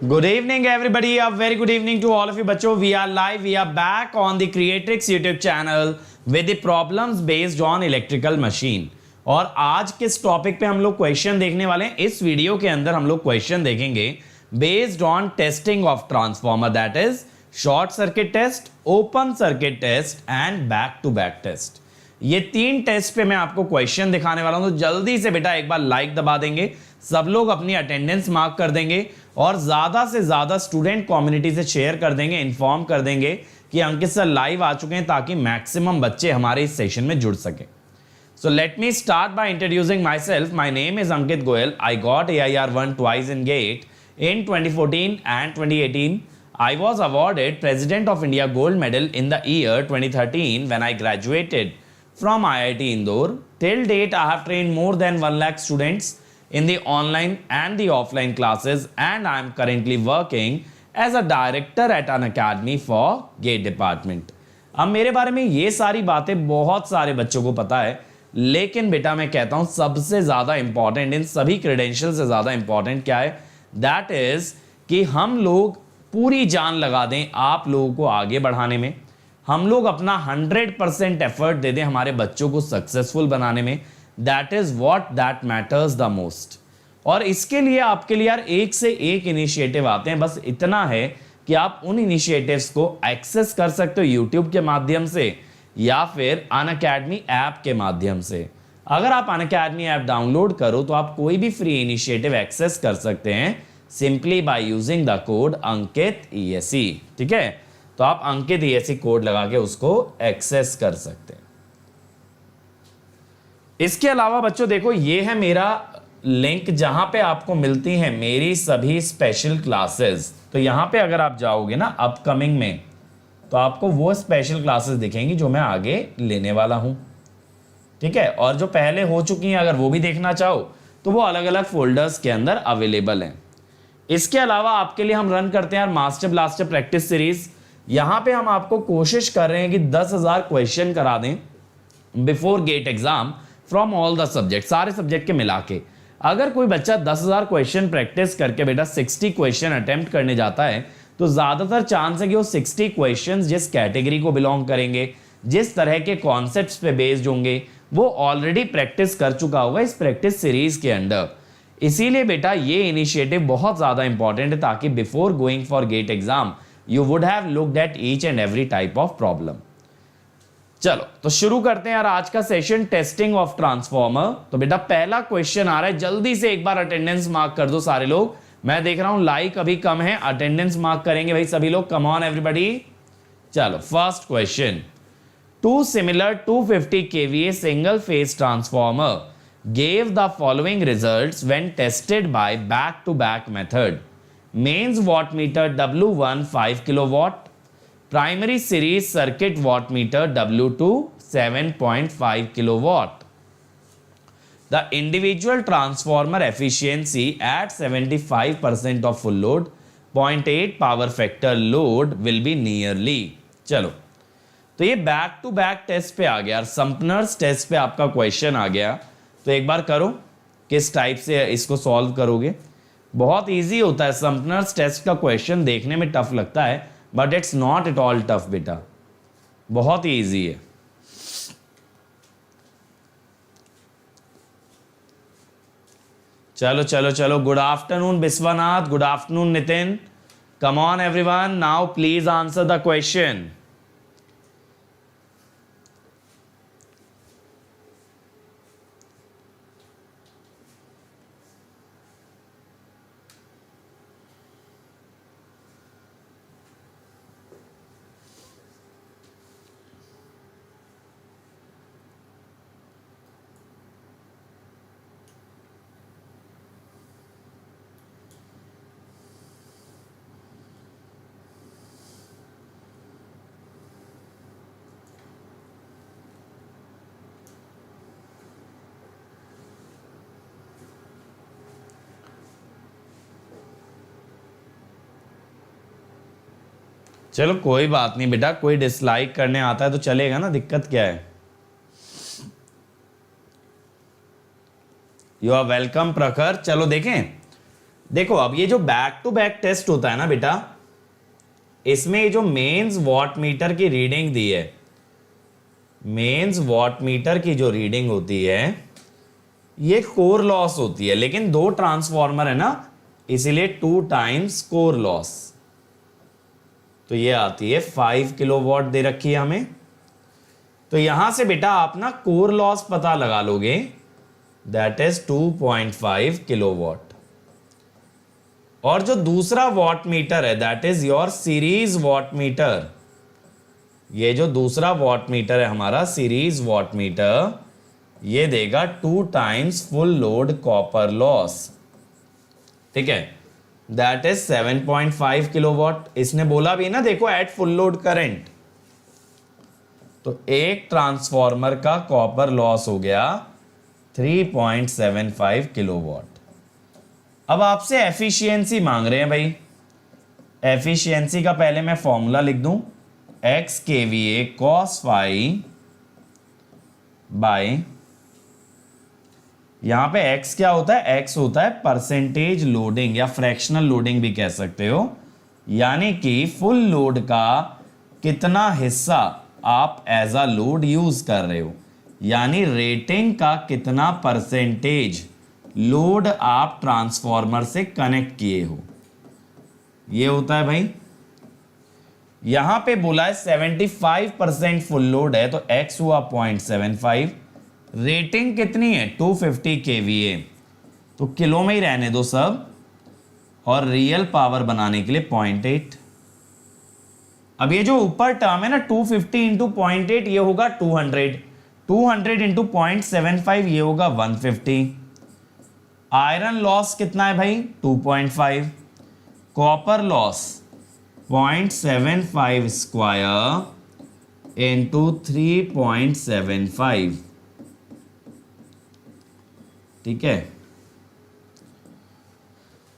Good evening, everybody. A very good evening to all of you, बच्चों. We are live. We are back on the Creatrix YouTube channel with the problems based on electrical machine. और आज किस topic पे हम लोग question देखने वाले हैं? इस वीडियो के अंदर हम लोग क्वेश्चन देखेंगे based on testing of transformer, that is short circuit test, open circuit test and back to back test. ये तीन टेस्ट पे मैं आपको क्वेश्चन दिखाने वाला हूं, तो जल्दी से बेटा एक बार लाइक दबा देंगे, सब लोग अपनी अटेंडेंस मार्क कर देंगे और ज्यादा से ज्यादा स्टूडेंट कम्युनिटी से शेयर कर देंगे, इन्फॉर्म कर देंगे कि अंकित सर लाइव आ चुके हैं, ताकि मैक्सिमम बच्चे हमारे इस सेशन में जुड़ सके. So let me start by introducing myself. My name is Ankit Goyal. I got AIR 1 twice in GATE in 2014 and 2018. I was awarded President of India Gold Medal in the year 2013 when I graduated from IIT Indore. Till date, I have trained more than 1 lakh students in the online and the offline classes, and I am currently working as a director at an academy for GATE department. अब मेरे बारे में ये सारी बातें बहुत सारे बच्चों को पता है, लेकिन बेटा मैं कहता हूं सबसे ज्यादा इंपॉर्टेंट, इन सभी क्रेडेंशियल से ज्यादा इंपॉर्टेंट क्या है, दैट इज कि हम लोग पूरी जान लगा दें आप लोगों को आगे बढ़ाने में, हम लोग अपना 100% एफर्ट दे दें हमारे बच्चों को सक्सेसफुल बनाने में. That is what that matters the most. और इसके लिए आपके लिए यार एक से एक इनिशिएटिव आते हैं. बस इतना है कि आप उन इनिशिएटिव्स को एक्सेस कर सकते हो यूट्यूब के माध्यम से या फिर अनअकैडमी ऐप के माध्यम से. अगर आप अनअकैडमी ऐप डाउनलोड करो तो आप कोई भी फ्री इनिशिएटिव एक्सेस कर सकते हैं simply by using the code Ankit ESE. ठीक है, तो आप अंकित ESE कोड लगा के उसको एक्सेस कर सकते हैं. इसके अलावा बच्चों देखो, ये है मेरा लिंक जहां पे आपको मिलती हैं मेरी सभी स्पेशल क्लासेस. तो यहां पे अगर आप जाओगे ना अपकमिंग में, तो आपको वो स्पेशल क्लासेस दिखेंगी जो मैं आगे लेने वाला हूं. ठीक है, और जो पहले हो चुकी हैं अगर वो भी देखना चाहो तो वो अलग अलग फोल्डर्स के अंदर अवेलेबल हैं. इसके अलावा आपके लिए हम रन करते हैं यार मास्टर ब्लास्टर प्रैक्टिस सीरीज. यहां पे हम आपको कोशिश कर रहे हैं कि 10,000 क्वेश्चन करा दें before GATE exam from all the subject, सारे सब्जेक्ट के मिला के. अगर कोई बच्चा 10,000 क्वेश्चन प्रैक्टिस करके बेटा 60 क्वेश्चन अटेम्प्ट करने जाता है, तो ज्यादातर चांस है कि वो 60 क्वेश्चंस जिस कैटेगरी को बिलोंग करेंगे, जिस तरह के कॉन्सेप्ट्स पे बेस्ड होंगे, वो ऑलरेडी प्रैक्टिस कर चुका होगा इस प्रैक्टिस सीरीज के अंडर. इसीलिए बेटा ये इनिशिएटिव बहुत ज्यादा इंपॉर्टेंट है, ताकि before going for GATE exam you would have looked at each and every type of problem. चलो तो शुरू करते हैं यार आज का सेशन, टेस्टिंग ऑफ ट्रांसफॉर्मर. तो बेटा पहला क्वेश्चन आ रहा है, जल्दी से एक बार अटेंडेंस मार्क कर दो सारे लोग. मैं देख रहा हूं लाइक अभी कम है, अटेंडेंस मार्क करेंगे भाई सभी लोग. Come on everybody. चलो first question, two similar 250 kVA single phase transformer gave the following results when tested by back to back method. Mains wattmeter W1 5 kilowatt, primary series circuit wattmeter W2 7.5 kilowatt. The individual transformer efficiency at 75% of full load, 0.8 power factor load will be nearly. चलो तो ये back to back test पे आ गया, संपनर्स test पे आपका question आ गया. तो एक बार करो किस टाइप से इसको सॉल्व करोगे. बहुत इजी होता है. संपनर्स टेस्ट का क्वेश्चन देखने में टफ लगता है, but it's not at all tough बेटा, बहुत ही इजी है. चलो चलो चलो, good afternoon Vishwanath, good afternoon Nitin. Come on everyone, now please answer the question. चलो कोई बात नहीं बेटा, कोई डिसलाइक करने आता है तो चलेगा ना, दिक्कत क्या है. यू आर वेलकम प्रखर. चलो देखें देखो अब ये जो बैक टू बैक टेस्ट होता है ना बेटा, इसमें ये जो मेंस वॉट मीटर की रीडिंग दी है, मेंस वॉट मीटर की जो रीडिंग होती है ये कोर लॉस होती है, लेकिन 2 ट्रांसफॉर्मर है ना, इसीलिए 2 टाइम्स कोर लॉस। तो ये आती है 5 किलोवाट दे रखी है हमें। तो यहां से बेटा आप ना कोर लॉस पता लगा लोगे, दैट इज 2.5 किलोवाट। और जो दूसरा वॉट मीटर है that is your series watt meter. ये जो दूसरा वॉट मीटर है हमारा सीरीज वॉट मीटर, ये देगा 2 times full load copper loss. ठीक है, दैट इज 7.5 किलोवाट। इसने बोला भी ना देखो एट फुल लोड करंट, तो एक ट्रांसफॉर्मर का कॉपर लॉस हो गया 3.75 किलोवाट। अब आपसे एफिशिएंसी मांग रहे हैं भाई। एफिशिएंसी का पहले मैं फॉर्मूला लिख दूं, x kVA cos phi by, यहां पे x क्या होता है, x होता है परसेंटेज लोडिंग या फ्रैक्शनल लोडिंग भी कह सकते हो, यानी कि फुल लोड का कितना हिस्सा आप एज अ लोड यूज कर रहे हो, यानी रेटिंग का कितना परसेंटेज लोड आप ट्रांसफॉर्मर से कनेक्ट किए हो, ये होता है भाई। यहां पे बोला है 75% फुल लोड है तो x हुआ 0.75, रेटिंग कितनी है 250 kVA, तो किलो में ही रहने दो सब, और रियल पावर बनाने के लिए 0.8। अब ये जो ऊपर टर्म है ना 250 इंटू 0.8 ये होगा 200, 200 इंटू 0.75 ये होगा 150। आयरन लॉस कितना है भाई 2.5, कॉपर लॉस 0.75 स्क्वायर इंटू 3.75। ठीक है,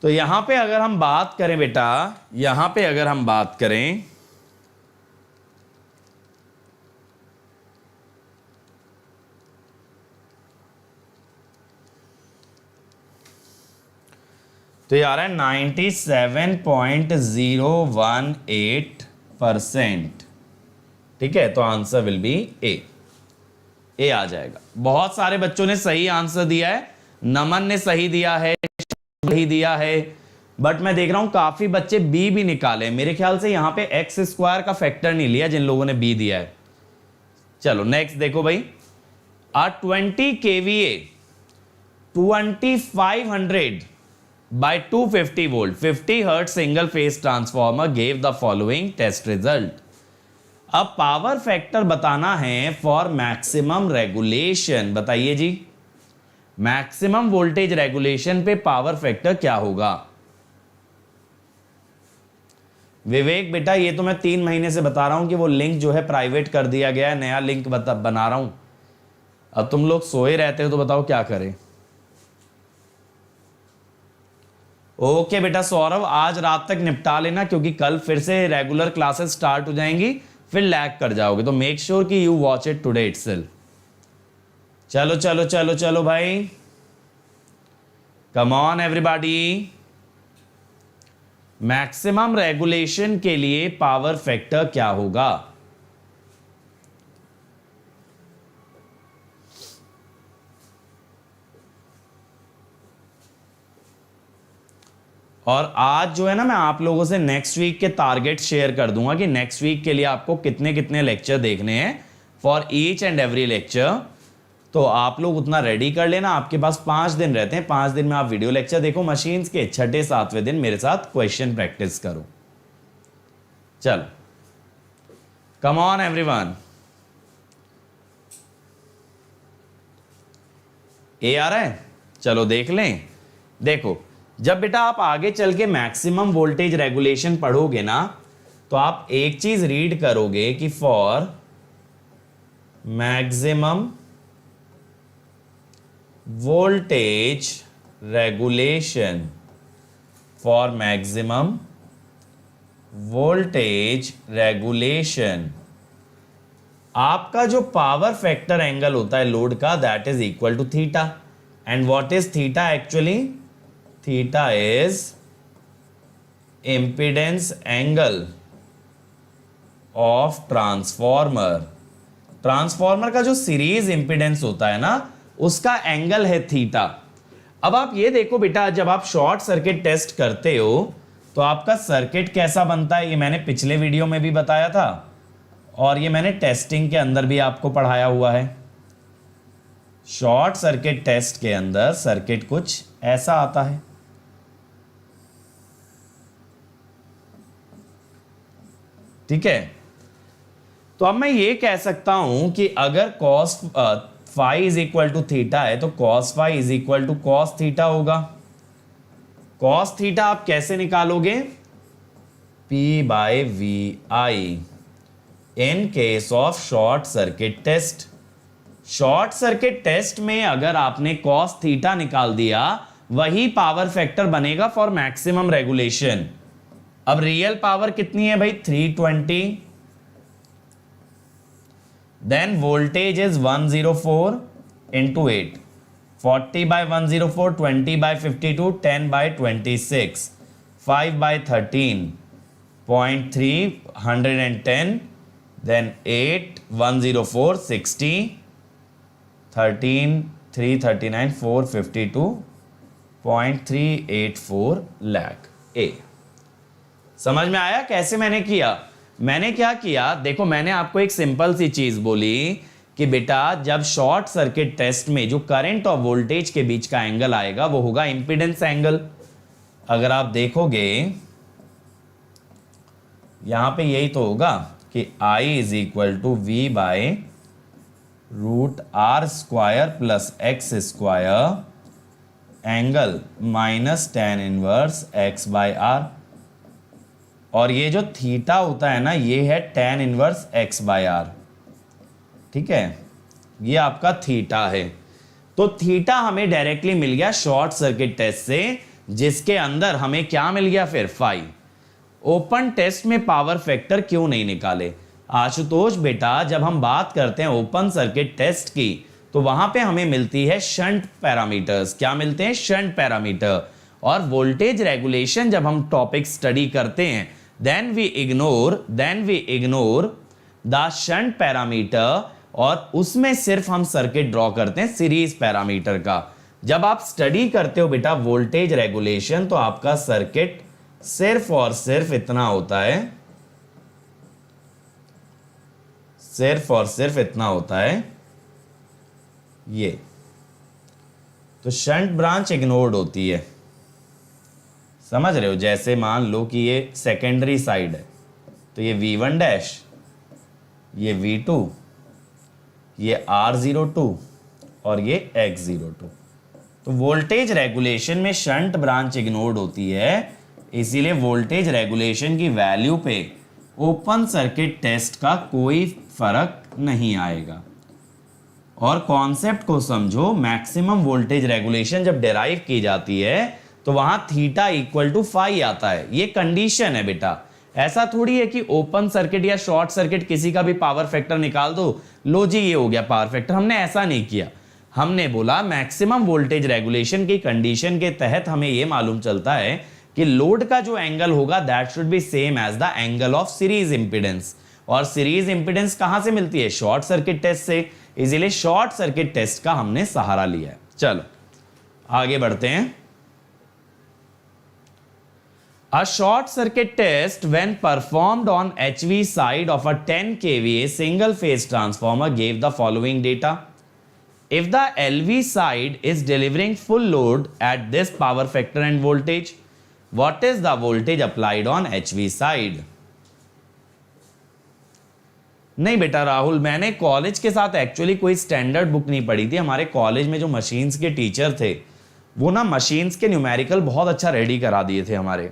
तो यहां पे अगर हम बात करें बेटा, यहां पे अगर हम बात करें तो ये आ रहा है 97.018%। ठीक है, तो आंसर विल बी ए आ जाएगा। बहुत सारे बच्चों ने सही आंसर दिया है, नमन ने सही दिया है, सही दिया है, बट मैं देख रहा हूं काफी बच्चे बी भी निकाले। मेरे ख्याल से यहां पे एक्स स्क्वायर का फैक्टर नहीं लिया जिन लोगों ने बी दिया है। चलो नेक्स्ट देखो भाई, आ 20 kVA 2500 by 250 volt 50 hertz single phase transformer gave the following test result। अब पावर फैक्टर बताना है फॉर मैक्सिमम रेगुलेशन। बताइए जी, मैक्सिमम वोल्टेज रेगुलेशन पे पावर फैक्टर क्या होगा? विवेक बेटा ये तो मैं 3 महीने से बता रहा हूं कि वो लिंक जो है प्राइवेट कर दिया गया है, नया लिंक बना रहा हूं। अब तुम लोग सोए रहते हो तो बताओ क्या करें। ओके बेटा सौरभ, आज रात तक निपटा लेना क्योंकि कल फिर से रेगुलर क्लासेस स्टार्ट हो जाएंगी, फिर लैग कर जाओगे, तो मेक श्योर कि you watch it today itself. चलो चलो चलो चलो भाई, कम ऑन एवरीबॉडी। मैक्सिमम रेगुलेशन के लिए पावर फैक्टर क्या होगा? और आज जो है ना मैं आप लोगों से नेक्स्ट वीक के टारगेट शेयर कर दूंगा कि नेक्स्ट वीक के लिए आपको कितने कितने लेक्चर देखने हैं for each and every lecture. तो आप लोग उतना रेडी कर लेना, आपके पास 5 दिन रहते हैं, 5 दिन में आप वीडियो लेक्चर देखो मशीन्स के, 6ठे 7वें दिन मेरे साथ क्वेश्चन प्रैक्टिस करो। चलो कम ऑन एवरीवन। ए आ रहा है, चलो देख लें। देखो जब बेटा आप आगे चल के मैक्सिमम वोल्टेज रेगुलेशन पढ़ोगे ना, तो आप एक चीज रीड करोगे कि for maximum voltage regulation, for maximum voltage regulation आपका जो पावर फैक्टर एंगल होता है लोड का, that is equal to theta. And what is theta actually? Theta is impedance angle of transformer. Transformer का जो सीरीज इंपीडेंस होता है ना, उसका एंगल है थीटा। अब आप ये देखो बेटा, जब आप शॉर्ट सर्किट टेस्ट करते हो तो आपका सर्किट कैसा बनता है, ये मैंने पिछले वीडियो में भी बताया था और ये मैंने टेस्टिंग के अंदर भी आपको पढ़ाया हुआ है। शॉर्ट सर्किट टेस्ट के अंदर सर्किट कुछ ऐसा आता है। ठीक है, तो अब मैं ये कह सकता हूं कि अगर cos phi is equal to theta है तो cos phi is equal to cos theta होगा। कॉस थीटा आप कैसे निकालोगे, P by V I in case of short circuit test. Short circuit test में अगर आपने कॉस थीटा निकाल दिया, वही पावर फैक्टर बनेगा फॉर मैक्सिमम रेगुलेशन। अब रियल पावर कितनी है भाई, 320। Then voltage is 104 into 8, 40 by 104, 20 bye 52, 10 bye 26, 5 bye 13, 0.3, 110, then 8, 104, 60, 13, 339, 452, 0.384 lakh ए। समझ में आया कैसे मैंने किया? मैंने क्या किया, देखो मैंने आपको एक सिंपल सी चीज बोली कि बेटा जब शॉर्ट सर्किट टेस्ट में जो करंट और वोल्टेज के बीच का एंगल आएगा वो होगा इंपीडेंस एंगल। अगर आप देखोगे यहां पे यही तो होगा कि I is equal to V by root R square plus X square angle minus tan inverse x by R. और ये जो थीटा होता है ना, ये है tan inverse x by R. ठीक है, ये आपका थीटा है। तो थीटा हमें डायरेक्टली मिल गया शॉर्ट सर्किट टेस्ट से, जिसके अंदर हमें क्या मिल गया फिर, फाई। ओपन टेस्ट में पावर फैक्टर क्यों नहीं निकाले आशुतोष बेटा? जब हम बात करते हैं ओपन सर्किट टेस्ट की तो वहां पे हमें मिलती है शंट पैरामीटर्स। क्या मिलते हैं? Shunt parameter. और वोल्टेज रेगुलेशन जब हम टॉपिक स्टडी करते हैं, then we ignore the shunt parameter, और उसमें सिर्फ हम सर्किट ड्रॉ करते हैं सीरीज पैरामीटर का। जब आप स्टडी करते हो बेटा वोल्टेज रेगुलेशन, तो आपका सर्किट सिर्फ और सिर्फ इतना होता है, सिर्फ और सिर्फ इतना होता है ये। तो शंट ब्रांच इग्नोर्ड होती है, समझ रहे हो? जैसे मान लो कि ये सेकेंडरी साइड है तो ये V1 डैश, ये V2, ये R02 और ये X02। तो वोल्टेज रेगुलेशन में शंट ब्रांच इग्नोर्ड होती है, इसीलिए वोल्टेज रेगुलेशन की वैल्यू पे ओपन सर्किट टेस्ट का कोई फर्क नहीं आएगा। और कॉन्सेप्ट को समझो, मैक्सिमम वोल्टेज रेगुलेशन जब डिराइव की जाती है तो वहां थीटा इक्वल टू फाई आता है। ये कंडीशन है बेटा, ऐसा थोड़ी है कि ओपन सर्किट या शॉर्ट सर्किट किसी का भी पावर फैक्टर निकाल दो, लो जी ये हो गया पावर फैक्टर। हमने ऐसा नहीं किया, हमने बोला मैक्सिमम वोल्टेज रेगुलेशन की कंडीशन के तहत हमें यह मालूम चलता है कि लोड का जो एंगल होगा that should be same as the angle of series impedance. और सीरीज इंपीडेंस कहां से मिलती है? शॉर्ट सर्किट टेस्ट से। इसीलिए शॉर्ट सर्किट टेस्ट का हमने सहारा लिया है। चलो आगे बढ़ते हैं। A short circuit test when performed on HV side of a 10 kVA single phase transformer gave the following data. If the LV side is delivering full load at this power factor and voltage, what is the voltage applied on HV side? नहीं बेटा राहुल, मैंने college के साथ actually कोई standard book नहीं पढ़ी थी। हमारे कॉलेज में जो मशीन्स के टीचर थे वो ना मशीन्स के न्यूमेरिकल बहुत अच्छा रेडी करा दिए थे हमारे,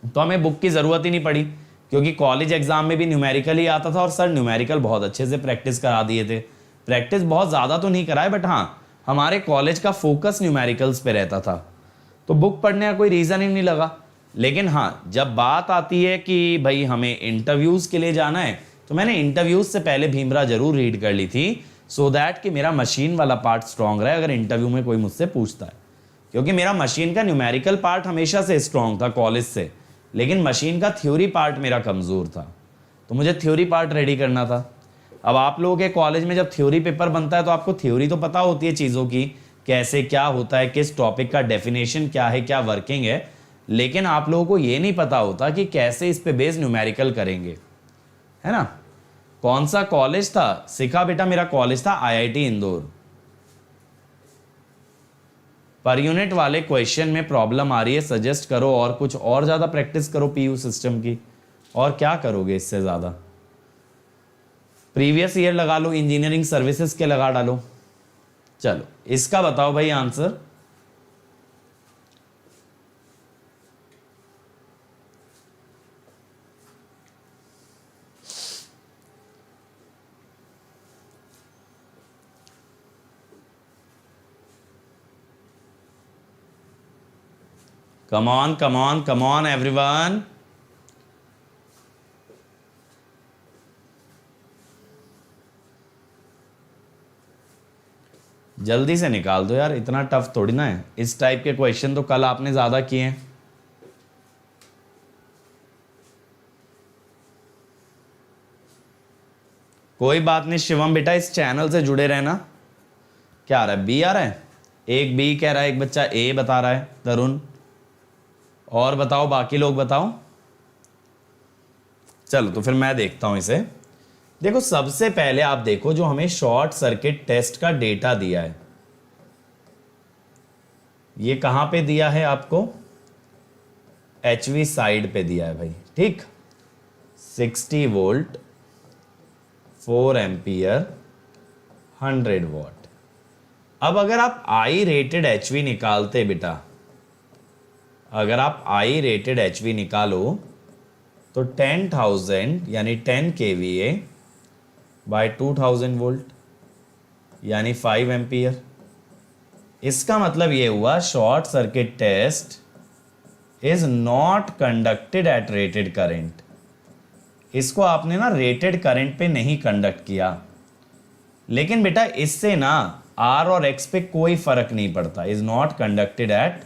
तो हमें बुक की ज़रूरत ही नहीं पड़ी, क्योंकि कॉलेज एग्जाम में भी न्यूमेरिकल ही आता था और सर न्यूमेरिकल बहुत अच्छे से प्रैक्टिस करा दिए थे। प्रैक्टिस बहुत ज़्यादा तो नहीं कराए, बट हाँ हमारे कॉलेज का फोकस न्यूमेरिकल्स पे रहता था, तो बुक पढ़ने का कोई रीज़न ही नहीं लगा। लेकिन हाँ जब बात आती है कि भाई हमें इंटरव्यूज़ के लिए जाना है, तो मैंने इंटरव्यूज़ से पहले भीमरा जरूर रीड कर ली थी, सो दैट कि मेरा मशीन वाला पार्ट स्ट्रॉन्ग रहे अगर इंटरव्यू में कोई मुझसे पूछता है। क्योंकि मेरा मशीन का न्यूमेरिकल पार्ट हमेशा से स्ट्रांग था कॉलेज से, लेकिन मशीन का थ्योरी पार्ट मेरा कमज़ोर था, तो मुझे थ्योरी पार्ट रेडी करना था। अब आप लोगों के कॉलेज में जब थ्योरी पेपर बनता है तो आपको थ्योरी तो पता होती है चीज़ों की, कैसे क्या होता है, किस टॉपिक का डेफिनेशन क्या है, क्या वर्किंग है, लेकिन आप लोगों को ये नहीं पता होता कि कैसे इस पे बेस न्यूमेरिकल करेंगे, है ना। कौन सा कॉलेज था सिखा बेटा, मेरा कॉलेज था आईआईटी इंदौर। पर यूनिट वाले क्वेश्चन में प्रॉब्लम आ रही है, सजेस्ट करो और कुछ और ज़्यादा प्रैक्टिस करो पीयू सिस्टम की, और क्या करोगे इससे ज़्यादा। प्रीवियस ईयर लगा लो, इंजीनियरिंग सर्विसेज के लगा डालो। चलो इसका बताओ भाई answer. Come on, come on, come on, everyone. जल्दी से निकाल दो यार, इतना टफ थोड़ी ना है। इस टाइप के क्वेश्चन तो कल आपने ज्यादा किए हैं। कोई बात नहीं शिवम बेटा, इस चैनल से जुड़े रहना। क्या आ रहा है, बी आ रहा है, एक बी कह रहा है, एक बच्चा ए बता रहा है, तरुण। और बताओ, बाकी लोग बताओ। चलो तो फिर मैं देखता हूं इसे। देखो सबसे पहले आप देखो जो हमें शॉर्ट सर्किट टेस्ट का डेटा दिया है, ये कहां पे दिया है आपको, एचवी साइड पे दिया है भाई, ठीक। 60 वोल्ट, 4 एम्पियर, 100 वॉट। अब अगर आप आई रेटेड एचवी निकालते बेटा, अगर आप आई रेटेड एचवी निकालो तो 10,000 यानी 10 केवीए बाय 2000 वोल्ट यानी 5 एम्पियर। इसका मतलब ये हुआ short circuit test is not conducted at rated current. इसको आपने ना रेटेड करंट पे नहीं कंडक्ट किया, लेकिन बेटा इससे ना आर और एक्स पे कोई फर्क नहीं पड़ता। Is not conducted at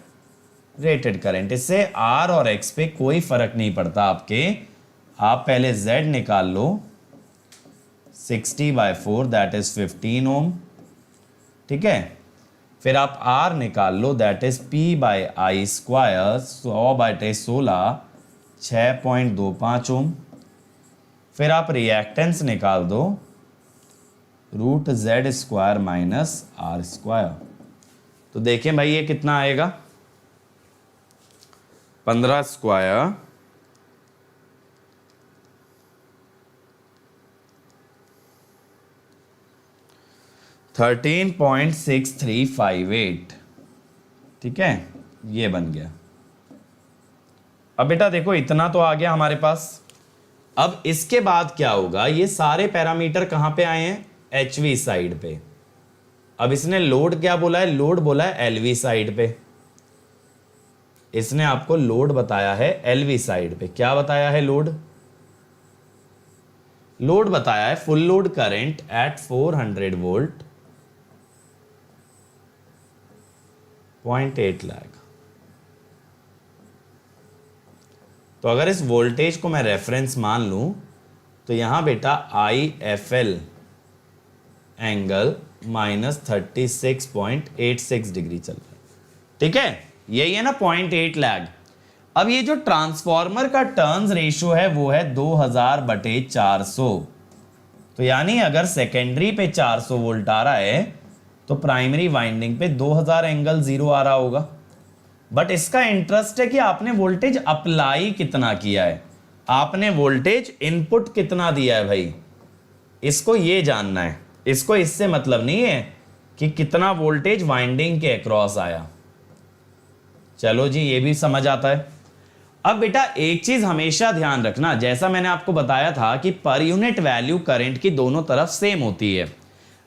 rated current, इससे आर और एक्स पे कोई फर्क नहीं पड़ता आपके। आप पहले Z निकाल लो, 60/4 दैट इज 15 ओम, ठीक है। फिर आप R निकाल लो, दैट इज P/I स्क्वायर 100/16 6.25 ओम। फिर आप रिएक्टेंस निकाल दो, √Z² माइनस R²। तो देखें भाई ये कितना आएगा, 15 स्क्वायर 13.6358, ठीक है, ये बन गया। अब बेटा देखो इतना तो आ गया हमारे पास। अब इसके बाद क्या होगा, ये सारे पैरामीटर कहां पे आए हैं, एचवी साइड पे। अब इसने लोड क्या बोला है, लोड बोला है एलवी साइड पे। इसने आपको लोड बताया है एलवी साइड पे। क्या बताया है लोड, लोड बताया है full load current eight 400 volt 0.8 lag. तो अगर इस वोल्टेज को मैं रेफरेंस मान लूं तो यहां बेटा IFL एंगल -36.86 डिग्री चल रहा है, ठीक है, यही है ना 0.8 लैग। अब ये जो ट्रांसफॉर्मर का टर्न्स रेशियो है वो है 2000/400। तो यानी अगर सेकेंडरी पे 400 वोल्ट आ रहा है तो प्राइमरी वाइंडिंग पे 2000 एंगल 0 आ रहा होगा। बट इसका इंटरेस्ट है कि आपने वोल्टेज अप्लाई कितना किया है, आपने वोल्टेज इनपुट कितना दिया है भाई, इसको ये जानना है। इसको इससे मतलब नहीं है कि कितना वोल्टेज वाइंडिंग के अक्रॉस आया। चलो जी ये भी समझ आता है। अब बेटा एक चीज हमेशा ध्यान रखना, जैसा मैंने आपको बताया था कि पर यूनिट वैल्यू करंट की दोनों तरफ सेम होती है।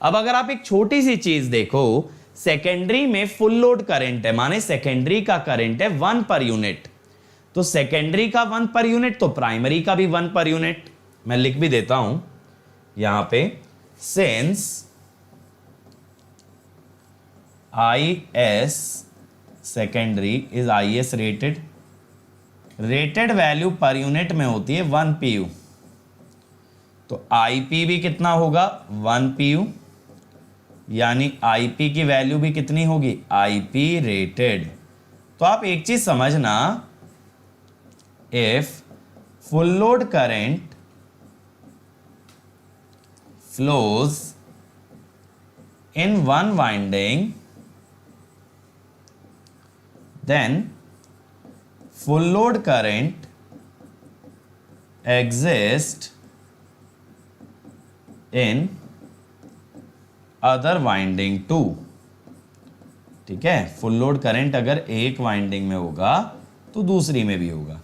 अब अगर आप एक छोटी सी चीज देखो, सेकेंडरी में फुल लोड करंट है, माने सेकेंडरी का करंट है 1 पर यूनिट, तो सेकेंडरी का 1 पर यूनिट तो प्राइमरी का भी 1 पर यूनिट। मैं लिख भी देता हूं यहां पे, since IS secondary is IS rated. Rated value per unit में होती है 1 PU, तो IP भी कितना होगा 1 PU, यानी IP की वैल्यू भी कितनी होगी IP रेटेड। तो आप एक चीज समझना, if full load current flows in one winding then full load current exists in other winding too। ठीक है, फुल लोड करंट अगर एक वाइंडिंग में होगा तो दूसरी में भी होगा।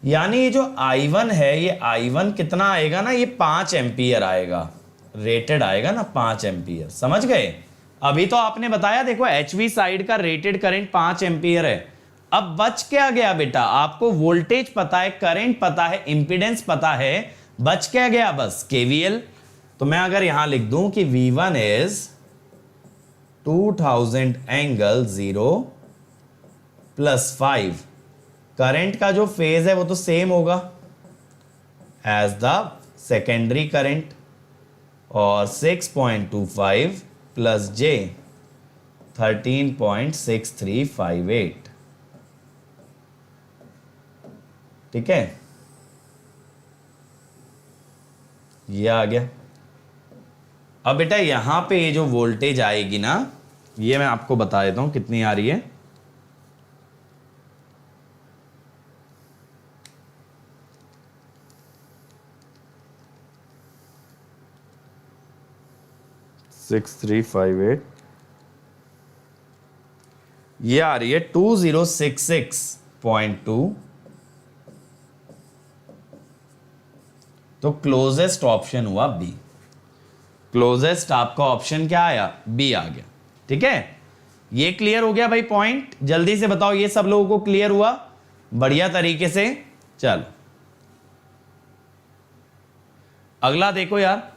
यानी ये जो I1 है, ये I1 कितना आएगा ना, ये 5 एम्पियर आएगा, रेटेड आएगा ना 5 एम्पियर। समझ गए? अभी तो आपने बताया देखो HV साइड का रेटेड करंट 5 एम्पियर है। अब बच क्या गया बेटा, आपको वोल्टेज पता है, करंट पता है, इंपीडेंस पता है, बच क्या गया बस KVL। तो मैं अगर यहां लिख दूं कि V1 is 2000 angle 0 plus 5, current का जो फेज है वो तो सेम होगा एज द सेकेंडरी करंट, और 6.25 प्लस J 13.6358। ठीक है, ये आ गया। अब बेटा यहां पे ये जो वोल्टेज आएगी ना, ये मैं आपको बता देता हूं कितनी आ रही है। सिक्स 358, ये आ रही है 2066.2। तो क्लोजेस्ट ऑप्शन हुआ बी। क्लोजेस्ट आपका ऑप्शन क्या आया, बी आ गया। ठीक है, ये क्लियर हो गया भाई पॉइंट? जल्दी से बताओ, ये सब लोगों को क्लियर हुआ बढ़िया तरीके से? चलो अगला देखो यार,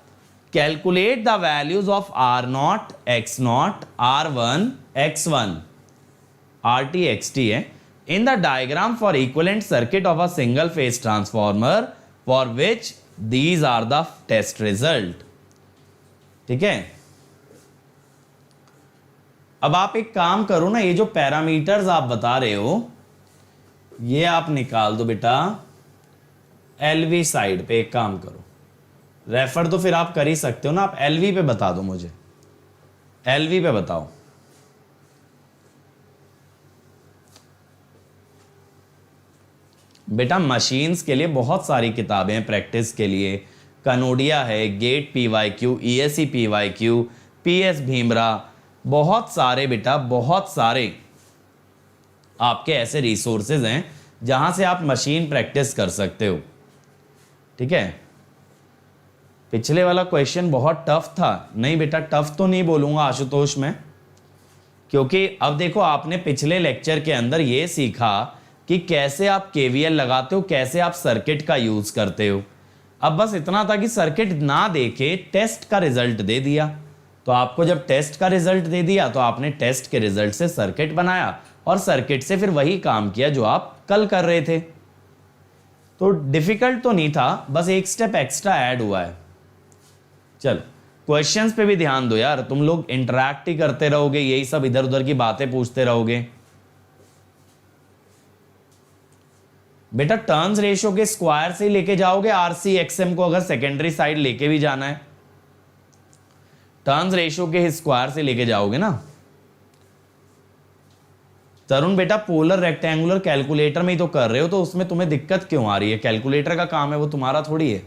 calculate the values of R0, X0, R1, X1, RT, XT है in the diagram for equivalent circuit of a single phase transformer for which these are the test result. ठीक है, अब आप एक काम करो ना, ये जो पैरामीटर्स आप बता रहे हो ये आप निकाल दो बेटा LV साइड पे। एक काम करो, रेफर तो फिर आप कर ही सकते हो ना, आप LV पे बता दो मुझे, LV पे बताओ। बेटा मशीन्स के लिए बहुत सारी किताबें हैं प्रैक्टिस के लिए, कनोडिया है, GATE PYQ, ESE PYQ, PS Bimbhra, बहुत सारे बेटा, बहुत सारे आपके ऐसे रिसोर्सेज हैं जहां से आप मशीन प्रैक्टिस कर सकते हो। ठीक है, पिछले वाला क्वेश्चन बहुत टफ था। नहीं बेटा टफ तो नहीं बोलूंगा आशुतोष मैं, क्योंकि अब देखो आपने पिछले लेक्चर के अंदर ये सीखा कि कैसे आप KVL लगाते हो, कैसे आप सर्किट का यूज करते हो। अब बस इतना था कि सर्किट ना देके टेस्ट का रिजल्ट दे दिया, तो आपको जब टेस्ट का रिजल्ट दे दिया तो आपने टेस्ट के रिजल्ट से सर्किट बनाया और सर्किट से फिर वही काम किया जो आप कल कर रहे थे। तो डिफिकल्ट तो नहीं था, बस एक स्टेप एक्स्ट्रा ऐड हुआ है। चलो क्वेश्चंस पे भी ध्यान दो यार, तुम लोग इंटरैक्ट ही करते रहोगे, यही सब इधर उधर की बातें पूछते रहोगे। बेटा टर्न्स रेशियो के स्क्वायर से लेके जाओगे RCXM को, अगर सेकेंडरी साइड लेके भी जाना है टर्न्स रेशियो के स्क्वायर से लेके जाओगे ना। तरुण बेटा पोलर रेक्टेंगुलर कैलकुलेटर में ही तो कर रहे हो, तो उसमें तुम्हें दिक्कत क्यों आ रही है? कैलकुलेटर का काम है वो, तुम्हारा थोड़ी है।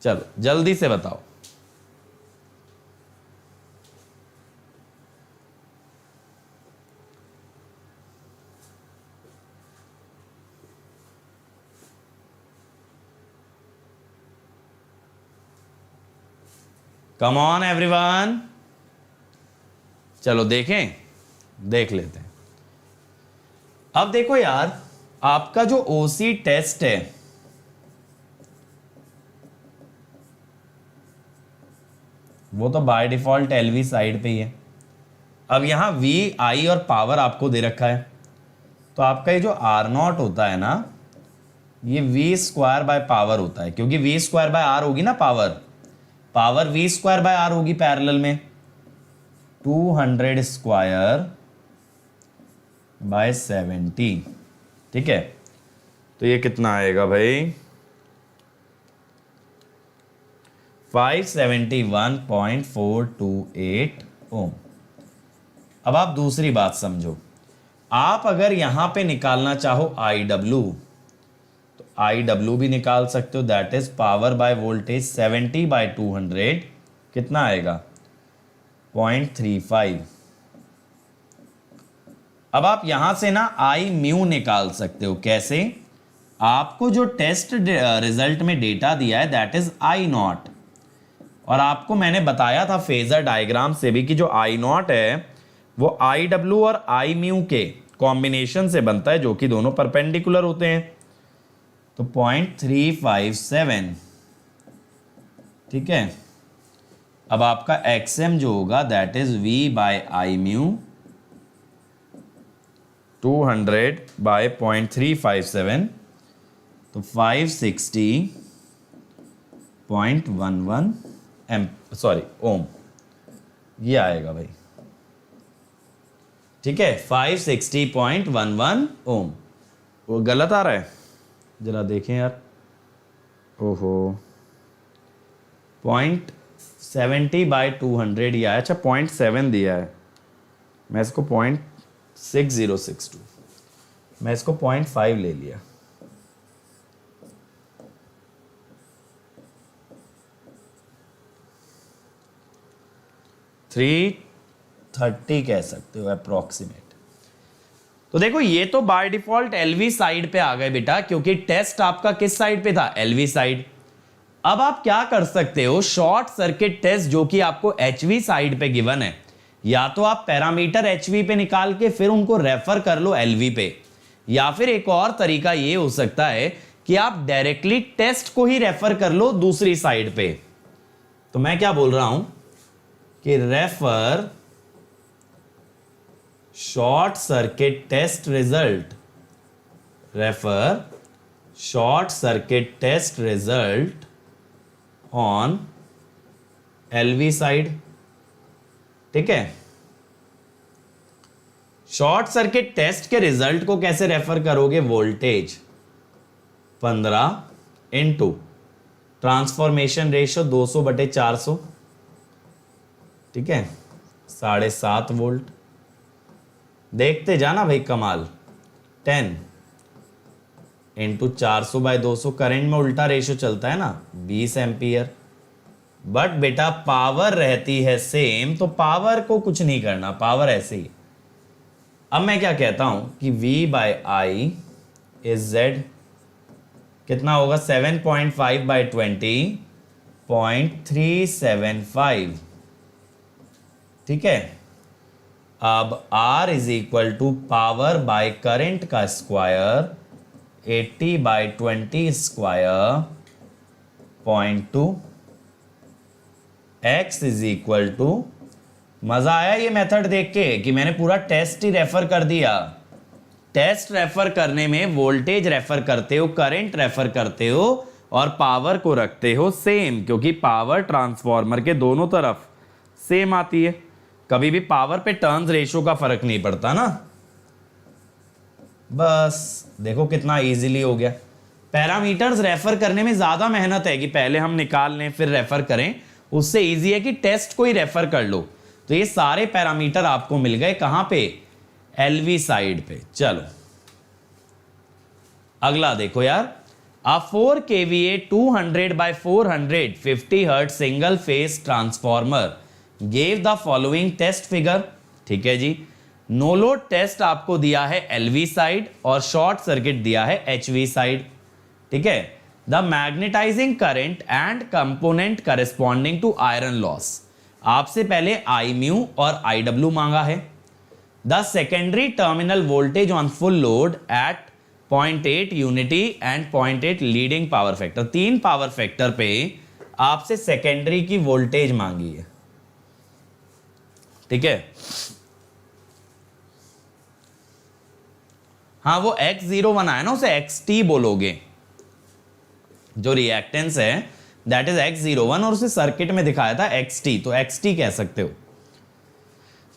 चलो जल्दी से बताओ। कम ऑन एवरीवन, चलो देखें, देख लेते हैं। अब देखो यार, आपका जो OC टेस्ट है वो तो बाय डिफॉल्ट LV साइड पे ही है। अब यहाँ वी आई और पावर आपको दे रखा है, तो आपका ये जो आर नॉट होता है ना, ये वी स्क्वायर बाय पावर होता है, क्योंकि वी स्क्वायर बाय आर होगी ना, power V square by R होगी पैरेलल में, 200 स्क्वायर बाय 70। ठीक है, तो ये कितना आएगा भाई, 571.428 ओम। अब आप दूसरी बात समझो, आप अगर यहां पे निकालना चाहो IW, तो IW भी निकाल सकते हो, that is power by voltage 70/200 कितना आएगा, 0.35। अब आप यहां से ना आई म्यू निकाल सकते हो, कैसे, आपको जो टेस्ट रिजल्ट में डेटा दिया है दैट इज आई नॉट, और आपको मैंने बताया था फेजर डायग्राम से भी कि जो आई नॉट है वो आई डब्ल्यू और आई म्यू के कॉम्बिनेशन से बनता है, जो कि दोनों परपेंडिकुलर होते हैं। तो 0.357, ठीक है। अब आपका एक्सएम जो होगा that is V by I mu, 200 by 0.357, तो 560.11 ओम ये आएगा भाई। ठीक है, 560.11 ओम। वो गलत आ रहा है, जरा देखें यार, ओहो 0.70/200 या अच्छा 0.7 दिया है, मैं इसको 0.6062, मैं इसको 0.5 ले लिया। थ्री 30 कह सकते हो अप्रोक्सीमेट। तो देखो ये तो बाय डिफॉल्ट एलवी साइड पे आ गए बेटा, क्योंकि टेस्ट आपका किस साइड पे था, एलवी साइड। अब आप क्या कर सकते हो, शॉर्ट सर्किट टेस्ट जो कि आपको एचवी साइड पे गिवन है, या तो आप पैरामीटर एचवी पे निकाल के फिर उनको रेफर कर लो एलवी पे, या फिर एक और तरीका ये हो सकता है कि आप डायरेक्टली टेस्ट को ही रेफर कर लो दूसरी साइड पे। तो मैं क्या बोल रहा हूं कि refer short circuit test result, refer short circuit test result on LV side. ठीक है, शॉर्ट सर्किट टेस्ट के रिजल्ट को कैसे रेफर करोगे, वोल्टेज 15 इंटू ट्रांसफॉर्मेशन रेशियो 200/400, ठीक है 7.5 वोल्ट। देखते जाना भाई कमाल, 10 इंटू 400/200, करंट में उल्टा रेशियो चलता है ना, 20 एम्पियर। बट बेटा पावर रहती है सेम, तो पावर को कुछ नहीं करना, पावर ऐसे ही। अब मैं क्या कहता हूं कि V/I इज Z कितना होगा, 7.5/20, 0.375। ठीक है, अब R is equal to power by current का square 80/20 square 0.2, X is equal to, मजा आया ये मेथड देख के कि मैंने पूरा टेस्ट ही रेफर कर दिया। टेस्ट रेफर करने में वोल्टेज रेफर करते हो, करंट रेफर करते हो और पावर को रखते हो सेम, क्योंकि पावर ट्रांसफॉर्मर के दोनों तरफ सेम आती है, कभी भी पावर पे टर्न्स रेशियो का फर्क नहीं पड़ता ना। बस देखो कितना इजीली हो गया। पैरामीटर्स रेफर करने में ज्यादा मेहनत है कि पहले हम निकाल लें फिर रेफर करें, उससे इजी है कि टेस्ट को ही रेफर कर लो। तो ये सारे पैरामीटर आपको मिल गए कहां पे, एलवी साइड पे। चलो अगला देखो यार, A 4 kVA 200/400 50 Hz single phase transformer gave the following test figure. ठीक है जी, नो लोड टेस्ट आपको दिया है एलवी साइड और शॉर्ट सर्किट दिया है एचवी साइड। ठीक है, the magnetising current and component corresponding to iron loss, आपसे पहले आई म्यू और आई डब्ल्यू मांगा है। The secondary terminal voltage on full load at 0.8 unity and 0.8 leading power factor, 3 power factor पे आपसे सेकेंडरी की वोल्टेज मांगी है। ठीक है, हाँ वो X01 आया ना, उसे XT बोलोगे। जो रिएक्टेंस है दैट इज X01 और उसे सर्किट में दिखाया था XT, तो XT कह सकते हो।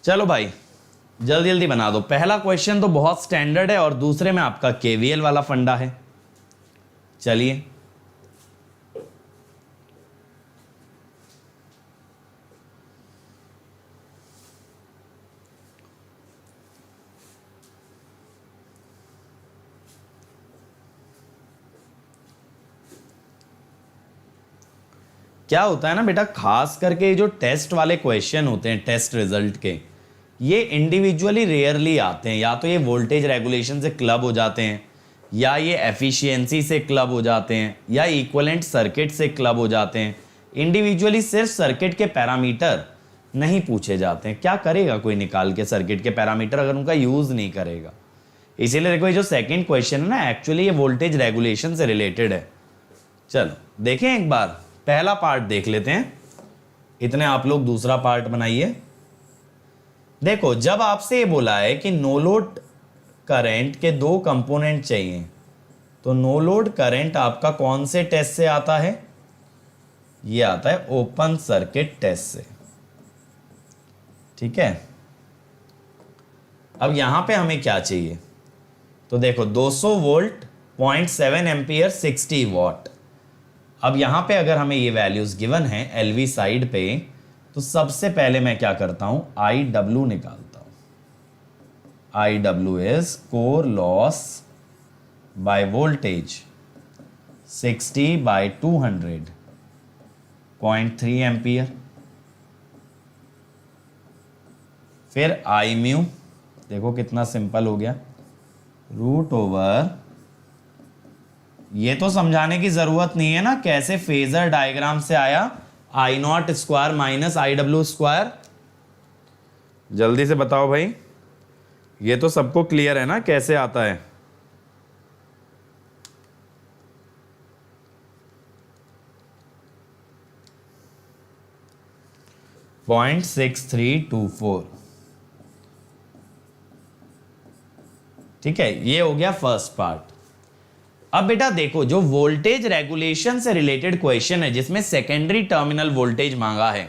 चलो भाई जल्दी जल्दी बना दो। पहला क्वेश्चन तो बहुत स्टैंडर्ड है और दूसरे में आपका KVL वाला फंडा है। चलिए क्या होता है ना बेटा, खास करके जो टेस्ट वाले क्वेश्चन होते हैं टेस्ट रिजल्ट के, ये इंडिविजुअली रेयरली आते हैं। या तो ये वोल्टेज रेगुलेशन से क्लब हो जाते हैं, या ये एफिशिएंसी से क्लब हो जाते हैं, या इक्विवेलेंट सर्किट से क्लब हो जाते हैं। इंडिविजुअली सिर्फ सर्किट के पैरामीटर नहीं पूछे जाते हैं। क्या करेगा कोई निकाल के सर्किट के पैरामीटर अगर उनका यूज नहीं करेगा। इसीलिए देखो ये जो सेकंड क्वेश्चन है ना, एक्चुअली ये वोल्टेज रेगुलेशन से रिलेटेड है। चलो देखें एक बार, पहला पार्ट देख लेते हैं, इतने आप लोग दूसरा पार्ट बनाइए। देखो जब आपसे ये बोला है कि नो लोड करंट के दो कंपोनेंट चाहिए, तो नो लोड करंट आपका कौन से टेस्ट से आता है? ये आता है ओपन सर्किट टेस्ट से। ठीक है, अब यहां पे हमें क्या चाहिए? तो देखो 200 वोल्ट 0.7 एम्पियर 60 वॉट। अब यहां पे अगर हमें ये वैल्यूज गिवन है LV साइड पे, तो सबसे पहले मैं क्या करता हूं, IW निकालता हूं। IW is core loss by voltage 60/200 0.3 ampere. फिर I म्यू, देखो कितना सिंपल हो गया, रूट ओवर, ये तो समझाने की जरूरत नहीं है ना कैसे फेजर डायग्राम से आया, I0 square minus IW square. जल्दी से बताओ भाई, ये तो सबको क्लियर है ना कैसे आता है? .6324। ठीक है, ये हो गया फर्स्ट पार्ट। अब बेटा देखो, जो वोल्टेज रेगुलेशन से रिलेटेड क्वेश्चन है जिसमें सेकेंडरी टर्मिनल वोल्टेज मांगा है,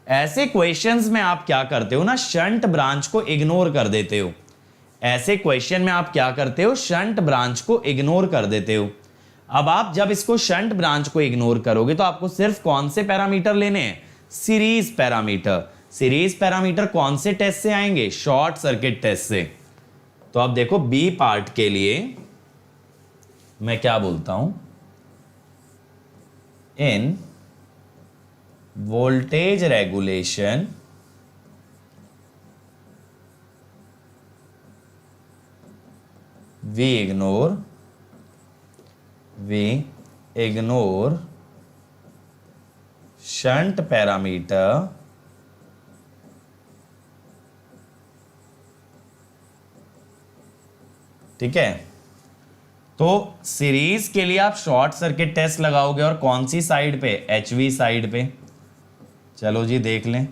ऐसे क्वेश्चंस में आप क्या करते हो ना, शंट ब्रांच को इग्नोर कर देते हो। ऐसे क्वेश्चन में आप क्या करते हो, शंट ब्रांच को इग्नोर कर देते हो। अब आप जब इसको शंट ब्रांच को इग्नोर करोगे तो आपको सिर्फ कौन से पैरामीटर लेने हैं? Series parameter. सीरीज पैरामीटर कौन से टेस्ट से आएंगे? शॉर्ट सर्किट टेस्ट से। तो अब देखो बी पार्ट के लिए मैं क्या बोलता हूं, in voltage regulation we ignore shunt parameter ठीक है। तो सीरीज के लिए आप शॉर्ट सर्किट टेस्ट लगाओगे और कौन सी साइड पे? HV साइड पे। चलो जी देख लें,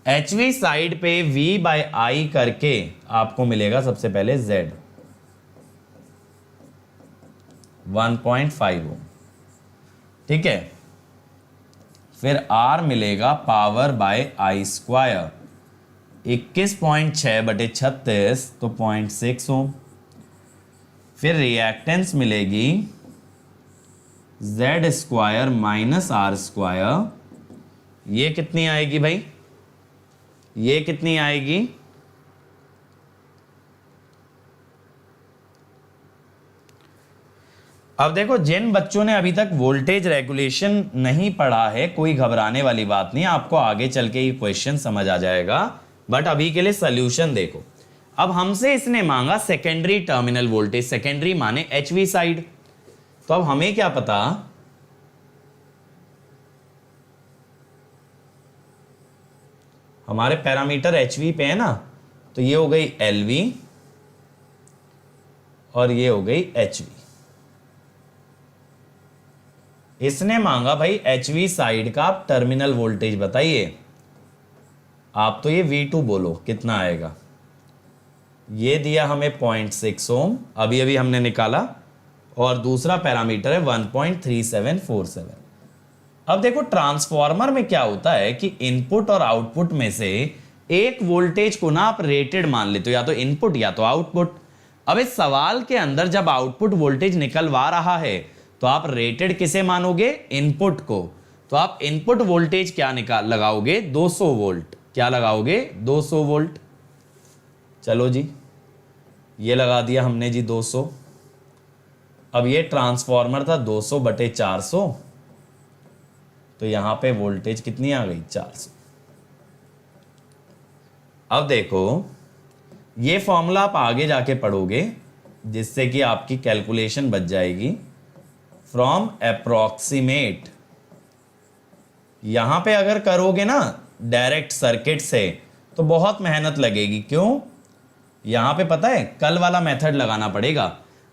HV साइड पे V/I करके आपको मिलेगा सबसे पहले Z 1.5 ओम। ठीक है, फिर R मिलेगा पावर बाय I स्क्वायर 21.6/36 तो 0.6 ओम। फिर रिएक्टेंस मिलेगी Z square minus R square, ये कितनी आएगी भाई? ये कितनी आएगी? अब देखो, जिन बच्चों ने अभी तक वोल्टेज रेगुलेशन नहीं पढ़ा है, कोई घबराने वाली बात नहीं, आपको आगे चल के ये क्वेश्चन समझ आ जाएगा। बट अभी के लिए सॉल्यूशन देखो। अब हमसे इसने मांगा सेकेंडरी टर्मिनल वोल्टेज, सेकेंडरी माने HV साइड। तो अब हमें क्या पता, हमारे पैरामीटर HV पे है ना, तो ये हो गई LV और ये हो गई HV। इसने मांगा भाई HV साइड का आप टर्मिनल वोल्टेज बताइए। आप तो ये V2 बोलो, कितना आएगा? ये दिया हमें 0.6 ओम, अभी अभी हमने निकाला, और दूसरा पैरामीटर है 1.3747। अब देखो ट्रांसफॉर्मर में क्या होता है कि इनपुट और आउटपुट में से एक वोल्टेज को ना आप रेटेड मान लेते हो, या तो इनपुट या तो आउटपुट। अब इस सवाल के अंदर जब आउटपुट वोल्टेज निकलवा रहा है तो आप रेटेड किसे मानोगे? इनपुट को। तो आप इनपुट वोल्टेज क्या लगाओगे? 200 वोल्ट। क्या लगाओगे? 200 वोल्ट। चलो जी, ये लगा दिया हमने जी 200। अब ये ट्रांसफॉर्मर था 200/400, तो यहां पे वोल्टेज कितनी आ गई? 400। अब देखो ये फॉर्मूला आप आगे जाके पढ़ोगे, जिससे कि आपकी कैलकुलेशन बच जाएगी। फ्रॉम अप्रोक्सीमेट, यहां पे अगर करोगे ना डायरेक्ट सर्किट से तो बहुत मेहनत लगेगी। क्यों? यहां पे पता है कल वाला मेथड लगाना पड़ेगा।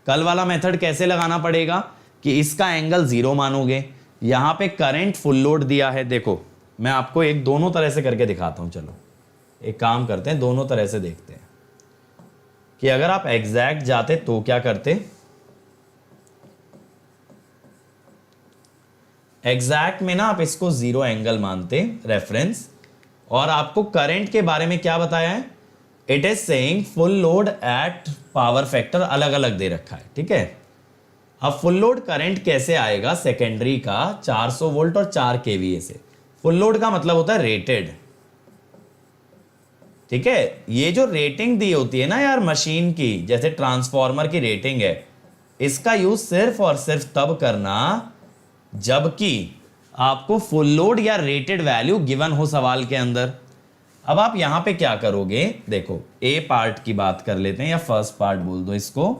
कल वाला मेथड कैसे लगाना पड़ेगा कि इसका एंगल 0 मानोगे, यहां पे करंट फुल लोड दिया है। देखो मैं आपको एक दोनों तरह से करके दिखाता हूं। चलो एक काम करते हैं, दोनों तरह से देखते हैं कि अगर आप एग्जैक्ट जाते तो क्या करते। एग्जैक्ट में ना आप इसको 0 एंगल मानते रेफरेंस, और आपको करंट के बारे में क्या बताया है? It is saying full load eight power factor, अलग अलग दे रखा है। ठीक है, अब फुल लोड करंट कैसे आएगा? सेकेंडरी का 400 वोल्ट और 4 केवीए से। फुल लोड का मतलब होता है रेटेड। ठीक है, ये जो रेटिंग दी होती है ना यार मशीन की, जैसे ट्रांसफॉर्मर की रेटिंग है, इसका यूज सिर्फ और सिर्फ तब करना जबकि आपको फुल लोड या रेटेड वैल्यू गिवन हो सवाल के अंदर। अब आप यहां पे क्या करोगे? देखो ए पार्ट की बात कर लेते हैं, या फर्स्ट पार्ट बोल दो इसको,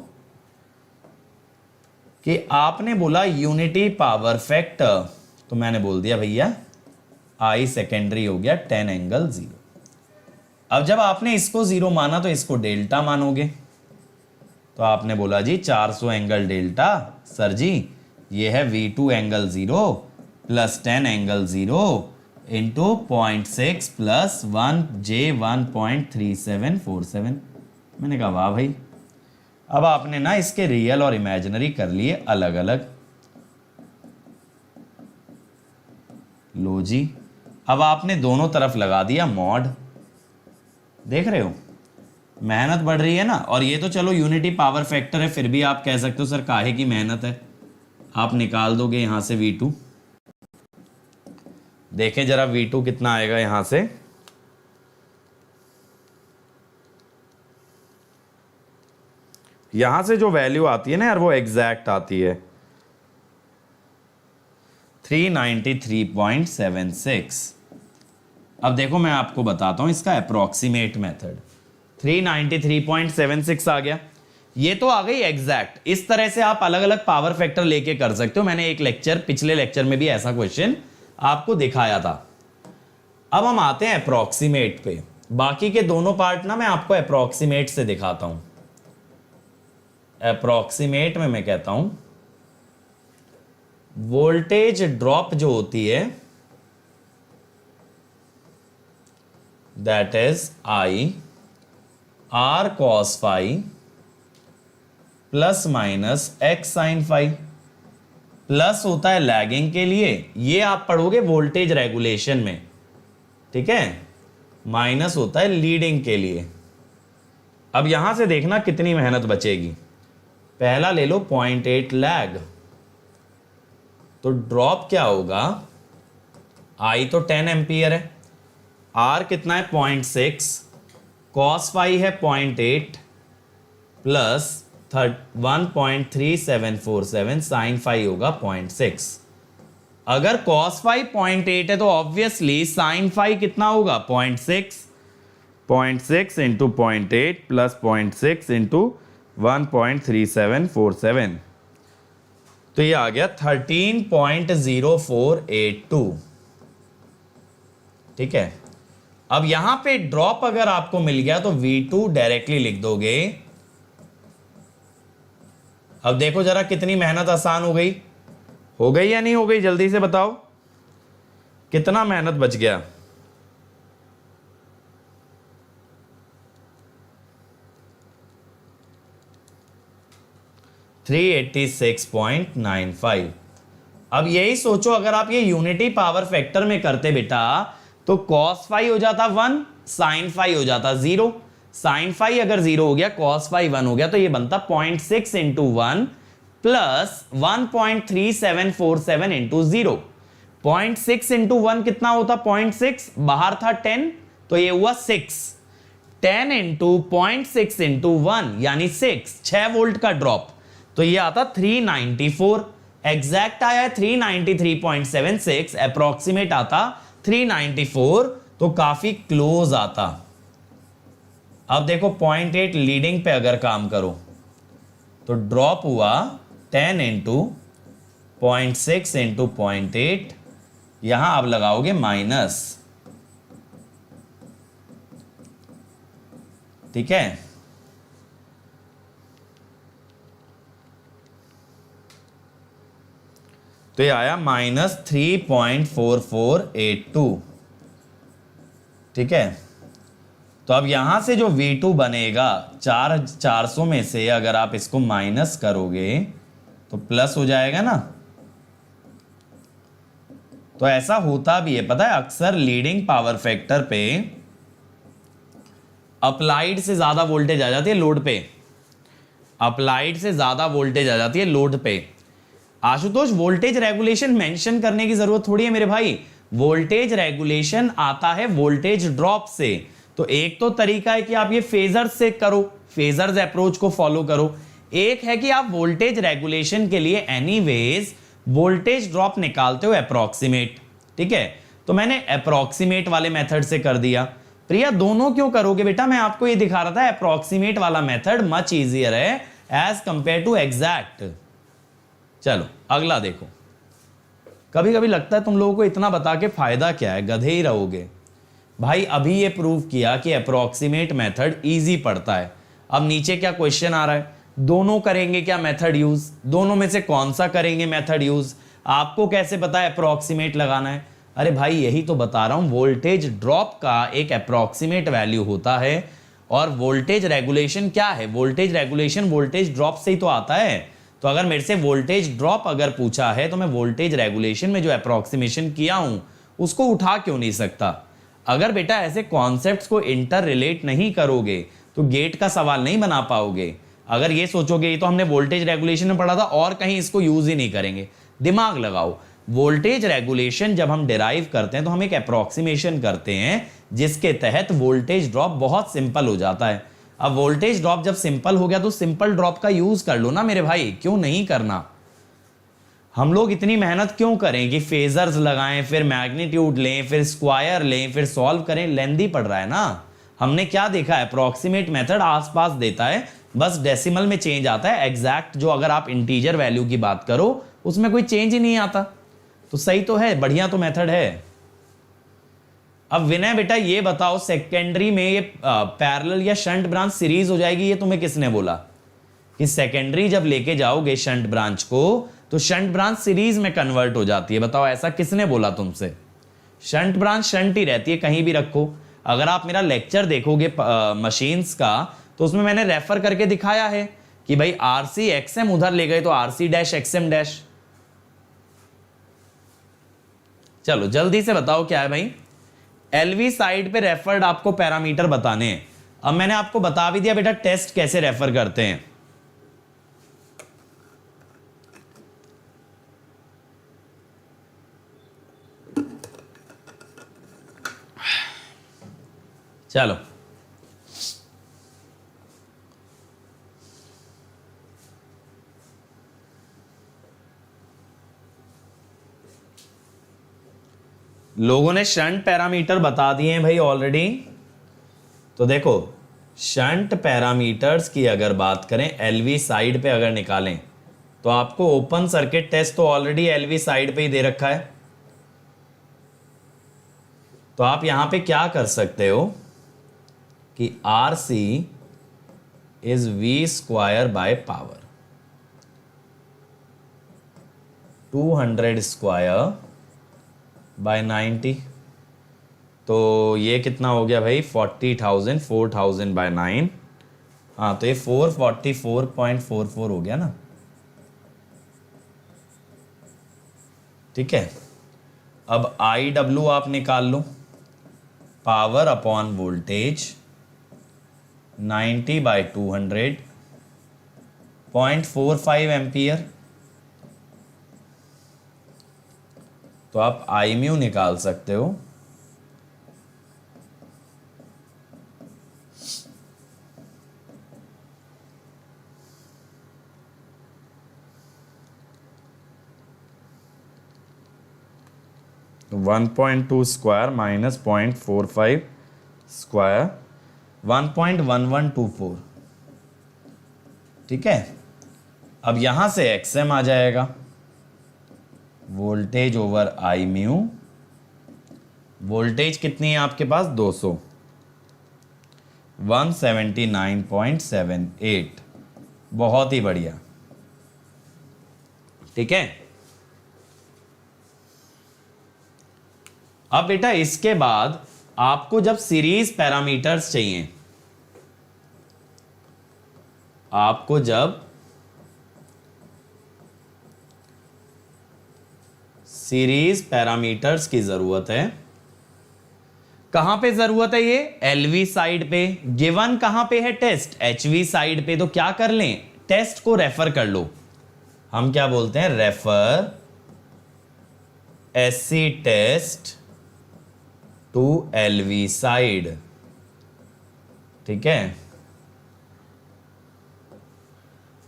कि आपने बोला यूनिटी पावर फैक्टर, तो मैंने बोल दिया भैया आई सेकेंडरी हो गया 10 एंगल 0। अब जब आपने इसको 0 माना तो इसको डेल्टा मानोगे, तो आपने बोला जी 400 एंगल डेल्टा। सर जी ये है V2 angle 0 plus 10 angle 0 into 0.6 plus 1J1.3747। मैंने कहा वाह भाई। अब आपने ना इसके रियल और इमेजिनरी कर लिए अलग अलग। लो जी, अब आपने दोनों तरफ लगा दिया मॉड। देख रहे हो मेहनत बढ़ रही है ना। और ये तो चलो यूनिटी पावर फैक्टर है, फिर भी आप कह सकते हो सर काहे की मेहनत है। आप निकाल दोगे यहां से V2, देखें जरा V2 कितना आएगा यहां से। यहां से जो वैल्यू आती है ना यार वो एग्जैक्ट आती है 393.76। अब देखो मैं आपको बताता हूं इसका अप्रोक्सीमेट मेथड। 393.76 आ गया, ये तो आ गई एग्जैक्ट। इस तरह से आप अलग अलग पावर फैक्टर लेके कर सकते हो। मैंने एक लेक्चर, पिछले लेक्चर में भी ऐसा क्वेश्चन आपको दिखाया था। अब हम आते हैं अप्रोक्सीमेट पे। बाकी के दोनों पार्ट ना मैं आपको अप्रोक्सीमेट से दिखाता हूं। अप्रोक्सीमेट में मैं कहता हूं वोल्टेज ड्रॉप जो होती है that is I R cos phi plus minus X sine phi. Plus होता है लैगिंग के लिए, ये आप पढ़ोगे वोल्टेज रेगुलेशन में। ठीक है, माइनस होता है लीडिंग के लिए। अब यहां से देखना कितनी मेहनत बचेगी। पहला ले लो 0.8 लैग, तो ड्रॉप क्या होगा? आई तो 10 एम्पियर है, आर कितना है 0.6, कॉस फाई है 0.8 प्लस 1.3747 साइन फाई होगा 0.6। अगर कॉस फाई 0.8 है तो ऑब्वियसली साइन फाई कितना होगा? 0.6 इंटू 0.8 प्लस 0.6 इंटू 1.3747, तो ये आ गया 13.0482। ठीक है, अब यहां पे ड्रॉप अगर आपको मिल गया तो V2 डायरेक्टली लिख दोगे। अब देखो जरा कितनी मेहनत आसान हो गई या नहीं हो गई? जल्दी से बताओ कितना मेहनत बच गया। 386.95। अब यही सोचो अगर आप ये यूनिटी पावर फैक्टर में करते बेटा तो cos फाई हो जाता 1, sin फाई हो जाता 0। sin फाई अगर 0 हो गया, cos फाई 1 हो गया, तो ये बनता 0.6 इंटू 1 प्लस 1.3747 इंटू 0। 0.6 इंटू 1 कितना होता? 0.6, बाहर था 10 तो ये हुआ 6। 10 इंटू 0.6 इंटू 1 यानी 6 वोल्ट का ड्रॉप, तो ये आता 394। एग्जैक्ट आया है 393.76, अप्रोक्सीमेट आता 394, तो काफी क्लोज आता। अब देखो 0.8 लीडिंग पे अगर काम करो तो ड्रॉप हुआ 10 इंटू 0.6 इंटू 0.8, यहां आप लगाओगे माइनस, ठीक है। तो ये आया -3.4482, ठीक है। तो अब यहां से जो V2 बनेगा 400 में से अगर आप इसको माइनस करोगे तो प्लस हो जाएगा ना। तो ऐसा होता भी है, पता है, अक्सर लीडिंग पावर फैक्टर पे अप्लाइड से ज्यादा वोल्टेज आ जाती है लोड पे, अप्लाइड से ज्यादा वोल्टेज आ जाती है लोड पे। आशुतोष वोल्टेज रेगुलेशन मेंशन करने की जरूरत थोड़ी है मेरे भाई, वोल्टेज रेगुलेशन आता है वोल्टेज ड्रॉप से। तो एक तो तरीका है कि आप ये फेजर्स से करो, फेजर्स अप्रोच को फॉलो करो। एक है कि आप वोल्टेज रेगुलेशन के लिए एनीवेज वोल्टेज ड्रॉप निकालते हो अप्रोक्सीमेट, ठीक है। तो मैंने अप्रोक्सीमेट वाले मेथड से कर दिया। प्रिया दोनों क्यों करोगे बेटा? मैं आपको ये दिखा रहा था अप्रोक्सीमेट वाला मेथड मच इजियर है एज कंपेयर टू एग्जैक्ट। चलो अगला देखो। कभी कभी लगता है तुम लोगों को इतना बता के फायदा क्या है, गधे ही रहोगे। भाई अभी ये प्रूव किया कि अप्रोक्सीमेट मेथड इजी पड़ता है। अब नीचे क्या क्वेश्चन आ रहा है, दोनों करेंगे क्या मेथड यूज, दोनों में से कौन सा करेंगे मेथड यूज, आपको कैसे पता है अप्रोक्सीमेट लगाना है? अरे भाई यही तो बता रहा हूं, वोल्टेज ड्रॉप का एक अप्रोक्सीमेट वैल्यू होता है और वोल्टेज रेगुलेशन क्या है, वोल्टेज रेगुलेशन वोल्टेज ड्रॉप से ही तो आता है। तो अगर मेरे से वोल्टेज ड्रॉप अगर पूछा है तो मैं वोल्टेज रेगुलेशन में जो अप्रोक्सीमेशन किया हूं उसको उठा क्यों नहीं सकता? अगर बेटा ऐसे कॉन्सेप्ट्स को इंटर रिलेट नहीं करोगे तो गेट का सवाल नहीं बना पाओगे। अगर ये सोचोगे ये तो हमने वोल्टेज रेगुलेशन में पढ़ा था और कहीं इसको यूज ही नहीं करेंगे, दिमाग लगाओ। वोल्टेज रेगुलेशन जब हम डिराइव करते हैं तो हम एक अप्रोक्सीमेशन करते हैं जिसके तहत वोल्टेज ड्रॉप बहुत सिंपल हो जाता है। अब वोल्टेज ड्रॉप जब सिंपल हो गया तो सिंपल ड्रॉप का यूज कर लो ना मेरे भाई, क्यों नहीं करना? हम लोग इतनी मेहनत क्यों करें कि फेजर्स लगाएं, फिर मैग्नीट्यूड लें, फिर स्क्वायर लें, फिर सॉल्व करें, लेंदी पड़ रहा है ना। हमने क्या देखा है, अप्रोक्सीमेट मेथड आसपास देता है, बस डेसिमल में चेंज आता है। एग्जैक्ट जो अगर आप इंटीजर वैल्यू की बात करो उसमें कोई चेंज ही नहीं आता। तो सही तो है, बढ़िया तो मेथड है। अब विनय बेटा ये बताओ, सेकेंडरी में ये पैरेलल या शंट ब्रांच सीरीज हो जाएगी, ये तुम्हें किसने बोला? कि सेकेंडरी जब लेके जाओगे शंट ब्रांच को तो शंट ब्रांच सीरीज में कन्वर्ट हो जाती है। बताओ ऐसा किसने बोला तुमसे? शंट ब्रांच शंट ही रहती है, कहीं भी रखो। अगर आप मेरा लेक्चर देखोगे मशीन्स का तो उसमें मैंने रेफर करके दिखाया है कि भाई आरसी एक्सएम उधर ले गए तो आरसी डैश एक्सएम डैश। चलो जल्दी से बताओ क्या है भाई? एलवी साइड पे रेफर्ड आपको पैरामीटर बताने हैं। अब मैंने आपको बता भी दिया बेटा टेस्ट कैसे रेफर करते हैं। चलो लोगों ने शंट पैरामीटर बता दिए हैं भाई ऑलरेडी। तो देखो शंट पैरामीटर्स की अगर बात करें एलवी साइड पे अगर निकालें तो आपको ओपन सर्किट टेस्ट तो ऑलरेडी एलवी साइड पे ही दे रखा है। तो आप यहां पे क्या कर सकते हो कि R C is V square by power 200 square by 90। तो ये कितना हो गया भाई? 40,000, 4,000 बाय 9। हाँ तो ये 444.44 हो गया ना। ठीक है। अब आई डब्ल्यू आप निकाल लो, पावर अपॉन वोल्टेज 90/200 0.45 एम्पियर। तो आप आई म्यू निकाल सकते हो, तो 1.2 स्क्वायर माइनस 0.45 स्क्वायर 1.1124। ठीक है। अब यहां से एक्सएम आ जाएगा, वोल्टेज ओवर आई म्यू। वोल्टेज कितनी है आपके पास? 200, 179.78। बहुत ही बढ़िया। ठीक है। अब बेटा इसके बाद आपको जब सीरीज पैरामीटर्स चाहिए, आपको जब सीरीज पैरामीटर्स की जरूरत है, कहां पे जरूरत है? ये एलवी साइड पे। गिवन कहां पे है? टेस्ट एचवी साइड पे। तो क्या कर लें? टेस्ट को रेफर कर लो। हम क्या बोलते हैं? Refer SC test to LV side. ठीक है।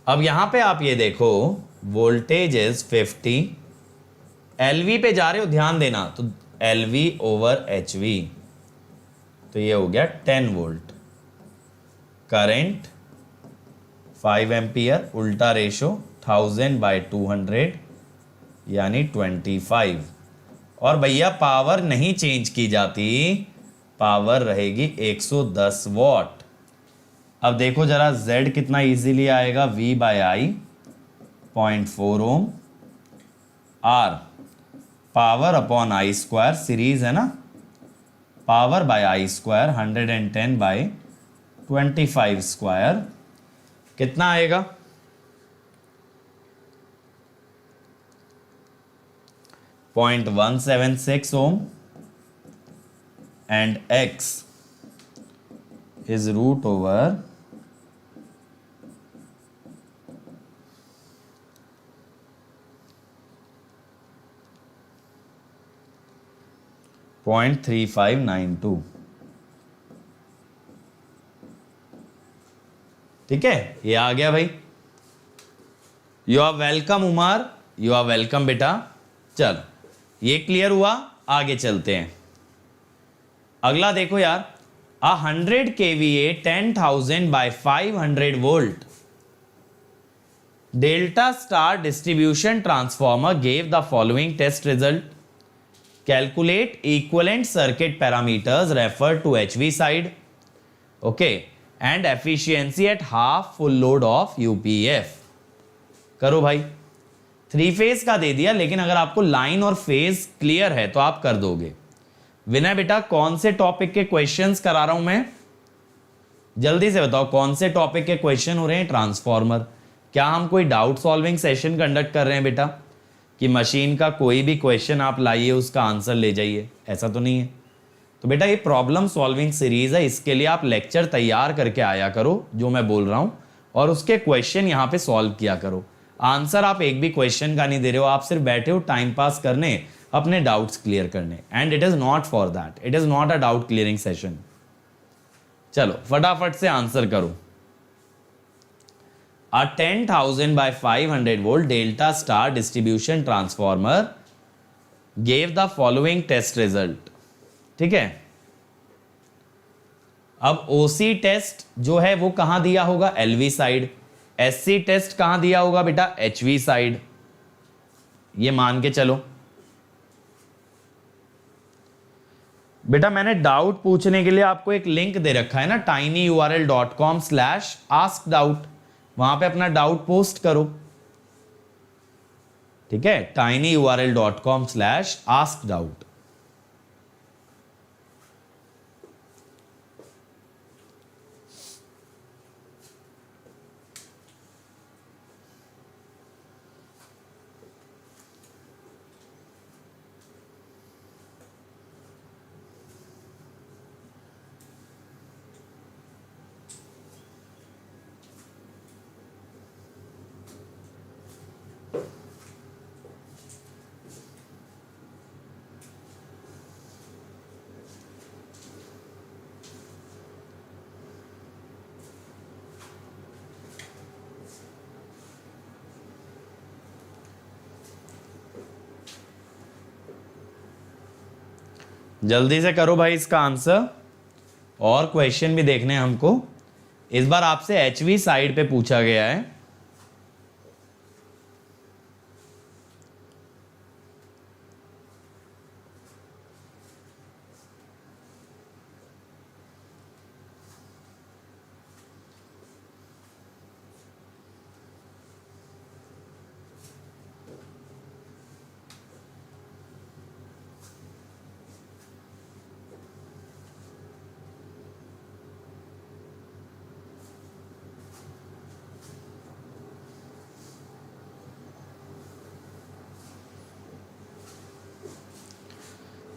अब यहां पे आप ये देखो, वोल्टेज इज 50, एलवी पे जा रहे हो, ध्यान देना, तो एलवी ओवर एचवी, तो ये हो गया 10 वोल्ट। करंट 5 एम्पियर, उल्टा रेशो 1000/200 यानी 25। और भैया पावर नहीं चेंज की जाती, पावर रहेगी 110 वॉट। अब देखो जरा Z कितना इजीली आएगा, V/I 0.4 ohm, R power upon I square, series है ना, power by I square 110/25 square, कितना आएगा? 0.176 ohm, and X is root over 0.3592। ठीक है, ये आ गया भाई। You are welcome Umar, you are welcome बेटा। चलो ये क्लियर हुआ, आगे चलते हैं। अगला देखो यार, 100 kVA 10,000/500 volt delta star distribution transformer gave the following test result. Calculate equivalent circuit parameters referred to HV side, okay, and efficiency at half full load of UPF. करो भाई। 3 फेज का दे दिया, लेकिन अगर आपको लाइन और फेज क्लियर है तो आप कर दोगे। विनय बेटा कौन से टॉपिक के क्वेश्चंस करा रहा हूं मैं? जल्दी से बताओ कौन से टॉपिक के क्वेश्चन हो रहे हैं? ट्रांसफॉर्मर। क्या हम कोई डाउट सॉल्विंग सेशन कंडक्ट कर रहे हैं बेटा, कि मशीन का कोई भी क्वेश्चन आप लाइए उसका आंसर ले जाइए? ऐसा तो नहीं है। तो बेटा ये प्रॉब्लम सॉल्विंग सीरीज है, इसके लिए आप लेक्चर तैयार करके आया करो जो मैं बोल रहा हूं, और उसके क्वेश्चन यहां पे सॉल्व किया करो। आंसर आप एक भी क्वेश्चन का नहीं दे रहे हो, आप सिर्फ बैठे हो टाइम पास करने, अपने डाउट्स क्लियर करने, and it is not for that, it is not a doubt clearing session. चलो फटाफट से आंसर करो। A 10,000/500 volt delta star distribution transformer gave the following test result. ठीक है। अब OC टेस्ट जो है वो कहां दिया होगा? LV side. SC टेस्ट कहां दिया होगा बेटा? HV side. ये मान के चलो। बेटा मैंने डाउट पूछने के लिए आपको एक लिंक दे रखा है ना, tinyurl.com/askdout, वहां पे अपना डाउट पोस्ट करो। ठीक है, tinyurl.com/askdout। जल्दी से करो भाई इसका आंसर, और क्वेश्चन भी देखने हैं हमको। इस बार आपसे एचवी साइड पे पूछा गया है।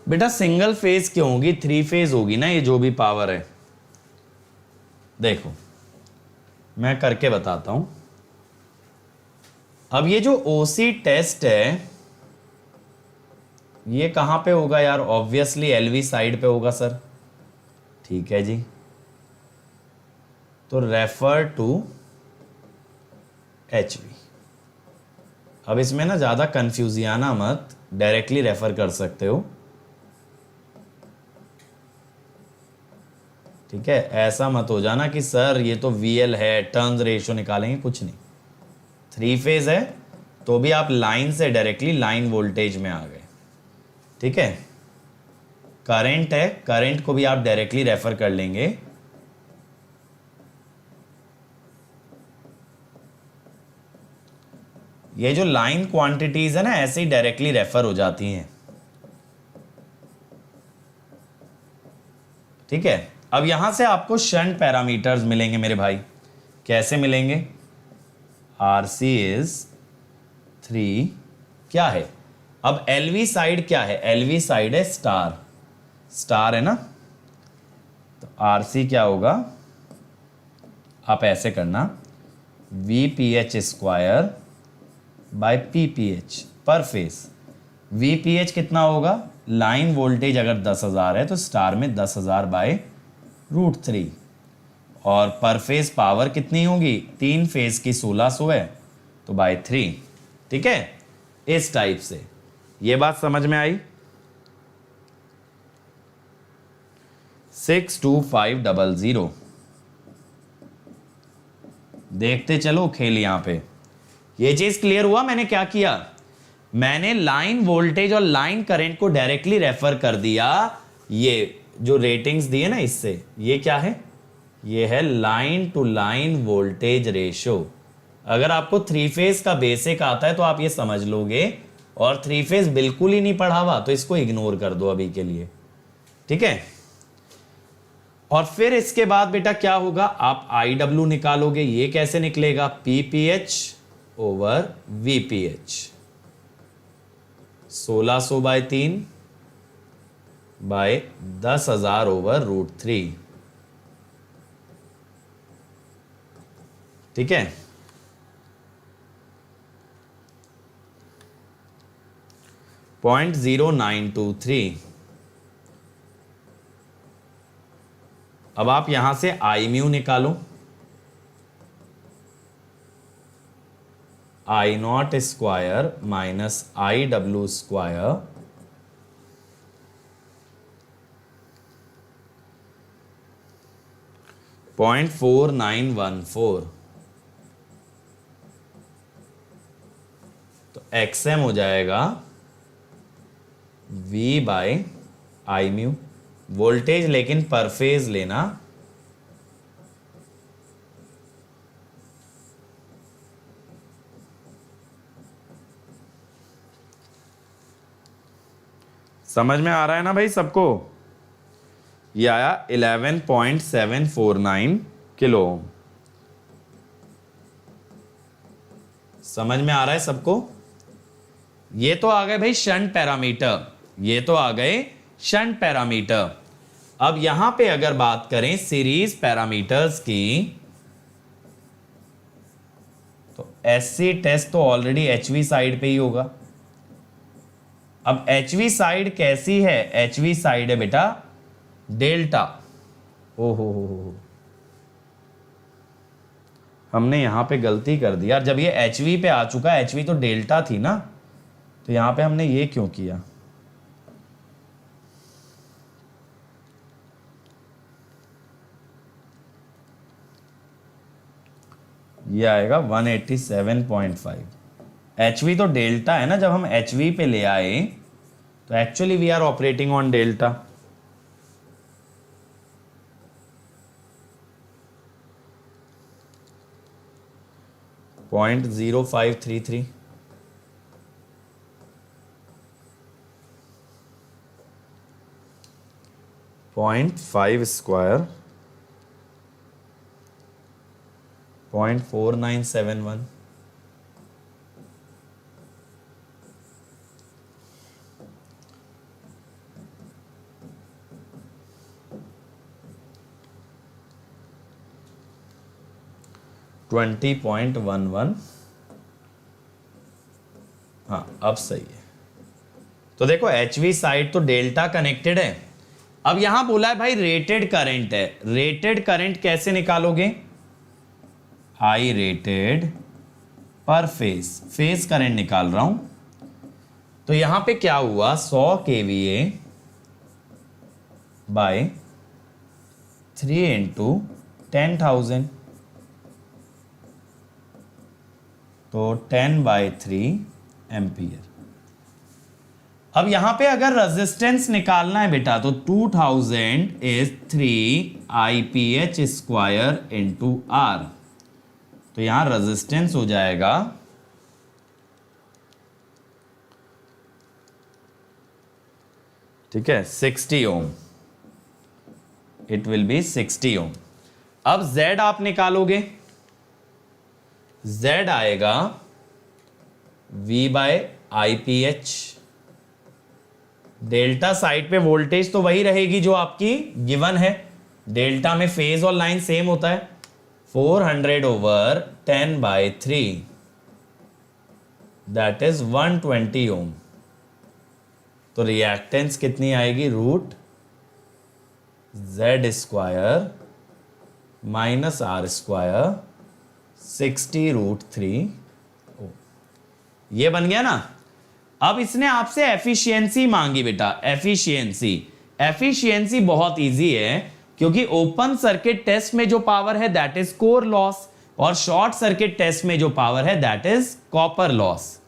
बेटा सिंगल फेज क्यों होगी, 3 फेज होगी ना ये जो भी पावर है। देखो मैं करके बताता हूं। अब ये जो ओसी टेस्ट है ये कहां पे होगा यार, ऑब्वियसली एलवी साइड पे होगा सर। ठीक है जी, तो रेफर टू एचवी। अब इसमें ना ज्यादा कंफ्यूजियाना मत, डायरेक्टली रेफर कर सकते हो। ठीक है, ऐसा मत हो जाना कि सर ये तो वीएल है, टर्न्स रेशियो निकालेंगे, कुछ नहीं। 3 फेज है तो भी आप लाइन से डायरेक्टली लाइन वोल्टेज में आ गए। ठीक है, करंट है, करंट को भी आप डायरेक्टली रेफर कर लेंगे। ये जो लाइन क्वांटिटीज है ना ऐसे ही डायरेक्टली रेफर हो जाती हैं। ठीक है, अब यहां से आपको शंट पैरामीटर्स मिलेंगे मेरे भाई। कैसे मिलेंगे, आरसी इज 3 क्या है। अब एलवी साइड क्या है, एलवी साइड है स्टार, स्टार है ना, तो आरसी क्या होगा, आप ऐसे करना VPH स्क्वायर बाय PPH पर फेस। VPH कितना होगा, लाइन वोल्टेज अगर 10,000 है तो स्टार में 10,000 बाय √3, और पर फेज पावर कितनी होगी, 3 फेज की 1600 है तो बाय 3। ठीक है, इस टाइप से ये बात समझ में आई। 62500 देखते चलो खेल। यहां पे ये चीज क्लियर हुआ मैंने क्या किया, मैंने लाइन वोल्टेज और लाइन करंट को डायरेक्टली रेफर कर दिया। ये जो रेटिंग्स दिए ना इससे, ये क्या है, ये है line to line voltage ratio. अगर आपको 3 फेज का बेसिक आता है तो आप ये समझ लोगे, और 3 फेज बिल्कुल ही नहीं पढ़ा हुआ तो इसको इग्नोर कर दो अभी के लिए। ठीक है, और फिर इसके बाद बेटा क्या होगा, आप IW निकालोगे। ये कैसे निकलेगा, PPH over VPH, 1600 by 3 by 10,000 over √3। ठीक है, .0923। अब आप यहां से आई म्यू निकालो, I0 square minus IW square .4914, तो XM हो जाएगा V by I mu. Voltage लेकिन पर फेज लेना, समझ में आ रहा है ना भाई सबको। ये आया 11.749 किलो ओम। समझ में आ रहा है सबको। ये तो आ गए भाई शंट पैरामीटर, ये तो आ गए शंट पैरामीटर। अब यहां पे अगर बात करें सीरीज पैरामीटर्स की, तो एससी टेस्ट तो ऑलरेडी एचवी साइड पे ही होगा। अब एचवी साइड कैसी है, एचवी साइड है बेटा डेल्टा। हो हमने यहां पे गलती कर दिया, जब ये एचवी पे आ चुका, एचवी तो डेल्टा थी ना, तो यहां पे हमने ये क्यों किया। ये आएगा 187.5। HV तो डेल्टा है ना, जब हम HV पे ले आए तो actually we are operating on delta. .0533 0.5 square 0.4971। $20.11। हाँ अब सही है। तो देखो HV साइड तो डेल्टा कनेक्टेड है। अब यहां बोला है भाई रेटेड करंट है। रेटेड करंट कैसे निकालोगे? आई रेटेड पर फेज करंट निकाल रहा हूं। तो यहां पे क्या हुआ, 100 kVA बाय 3 इंटू 10,000, तो 10/3 एम्पियर। अब यहां पे अगर रेजिस्टेंस निकालना है बेटा तो 2000 is 3 IPH square into R। तो यहां रेजिस्टेंस हो जाएगा ठीक है 60 ओम। इट विल बी 60 ओम। अब Z आप निकालोगे, Z आएगा V/IPH। डेल्टा साइड पे वोल्टेज तो वही रहेगी जो आपकी गिवन है। डेल्टा में फेज और लाइन सेम होता है। 400/10/3 दैट इज 120 ओम। तो रिएक्टेंस कितनी आएगी, √Z square minus R square 60√3 ओम। ये बन गया ना। अब इसने आपसे एफिशिएंसी मांगी बेटा। एफिशिएंसी बहुत इजी है, क्योंकि ओपन सर्किट टेस्ट में जो पावर है दैट इज कोर लॉस, और शॉर्ट सर्किट टेस्ट में जो पावर है दैट इज कॉपर लॉस।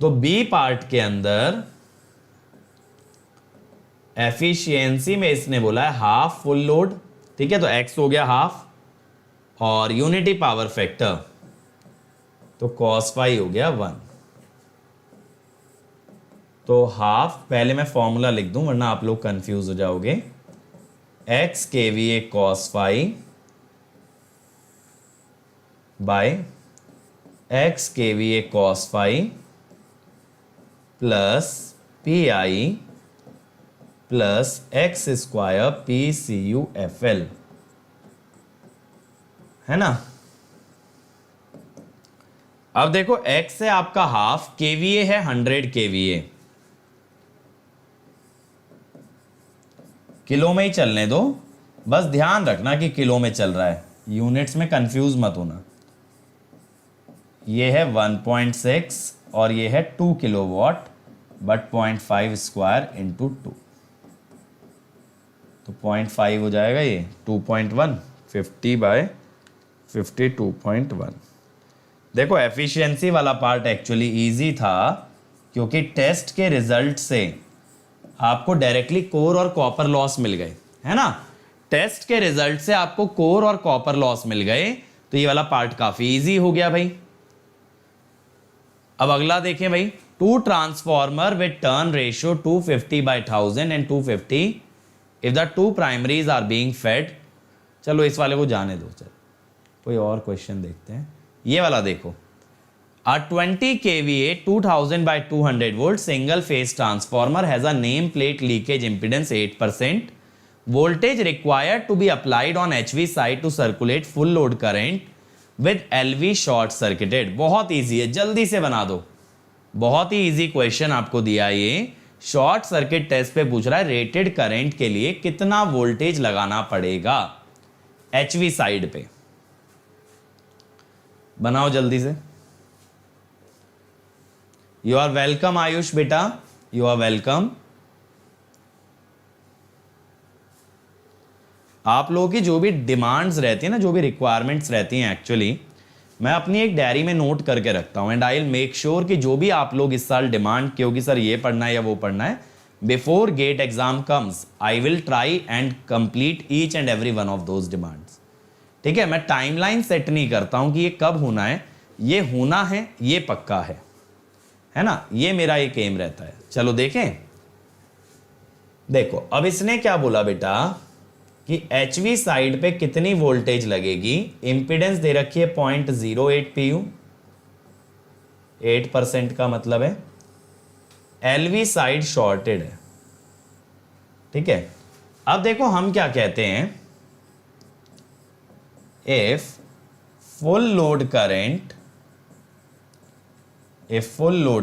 तो बी पार्ट के अंदर एफिशिएंसी में इसने बोला है हाफ फुल लोड, ठीक है, तो एक्स हो गया हाफ, और यूनिटी पावर फैक्टर तो cos फाई हो गया 1। तो हाफ, पहले मैं फॉर्मूला लिख दूं वरना आप लोग कंफ्यूज हो जाओगे। x kVA cos phi by x kVA cos phi plus PI plus x square PCUFL, है ना। अब देखो x है आपका हाफ, kVA है 100 kVA। किलो में ही चलने दो, बस ध्यान रखना कि किलो में चल रहा है, यूनिट्स में कंफ्यूज मत होना। ये है 1.6 और ये है 2 किलोवाट, बट 0.5 स्क्वायर इंटू 2, तो 0.5 हो जाएगा ये 2.1, 50/52.1। देखो एफिशिएंसी वाला पार्ट एक्चुअली इजी था, क्योंकि टेस्ट के रिजल्ट से आपको डायरेक्टली कोर और कॉपर लॉस मिल गए, है ना। टेस्ट के रिजल्ट से आपको कोर और कॉपर लॉस मिल गए, तो ये वाला पार्ट काफी इजी हो गया भाई। अब अगला देखें भाई, 2 transformer with turn ratio 250/1000 and 250 if the 2 primaries are being fed. चलो इस वाले को जाने दो, चलो कोई और क्वेश्चन देखते हैं। ये वाला देखो, A 20 kVA 2000/200 volt single phase transformer has a nameplate leakage impedance 8%. Voltage required to be applied on HV side to circulate full load current with LV short circuited। बहुत इजी है, जल्दी से बना दो। बहुत ही इजी क्वेश्चन आपको दिया ये। शॉर्ट सर्किट टेस्ट पे पूछ रहा है रेटेड करंट के लिए कितना वोल्टेज लगाना पड़ेगा HV साइड पे। बनाओ जल्दी से। यू आर वेलकम आयुष बेटा, यू आर वेलकम। आप लोगों की जो भी डिमांड्स रहती है ना, जो भी रिक्वायरमेंट्स रहती हैं एक्चुअली, मैं अपनी एक डायरी में नोट करके रखता हूं and I will make sure कि जो भी आप लोग इस साल डिमांड क्योंकि सर ये पढ़ना है या वो पढ़ना है, before GATE exam comes I will try and complete each and every one of those demands. ठीक है, मैं टाइमलाइन सेट नहीं करता हूं कि ये कब होना है, ये होना है, ये पक्का है ना, ये मेरा एक एम रहता है। चलो देखें, देखो अब इसने क्या बोला बेटा कि एचवी साइड पे कितनी वोल्टेज लगेगी, इंपीडेंस दे रखी है 0.08 pu, 8% का मतलब है एलवी साइड शॉर्टेड है। ठीक है, अब देखो हम क्या कहते हैं, if full load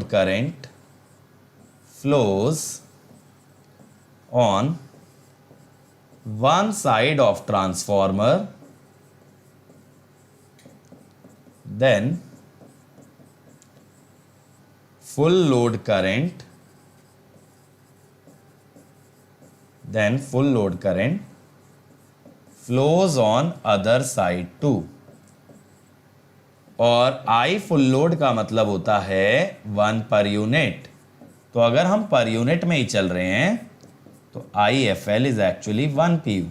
current flows on one side of transformer, then full load current flows on other side too। और I फुल लोड का मतलब होता है 1 पर यूनिट, तो अगर हम पर यूनिट में ही चल रहे हैं तो IFL इज एक्चुअली 1 pu।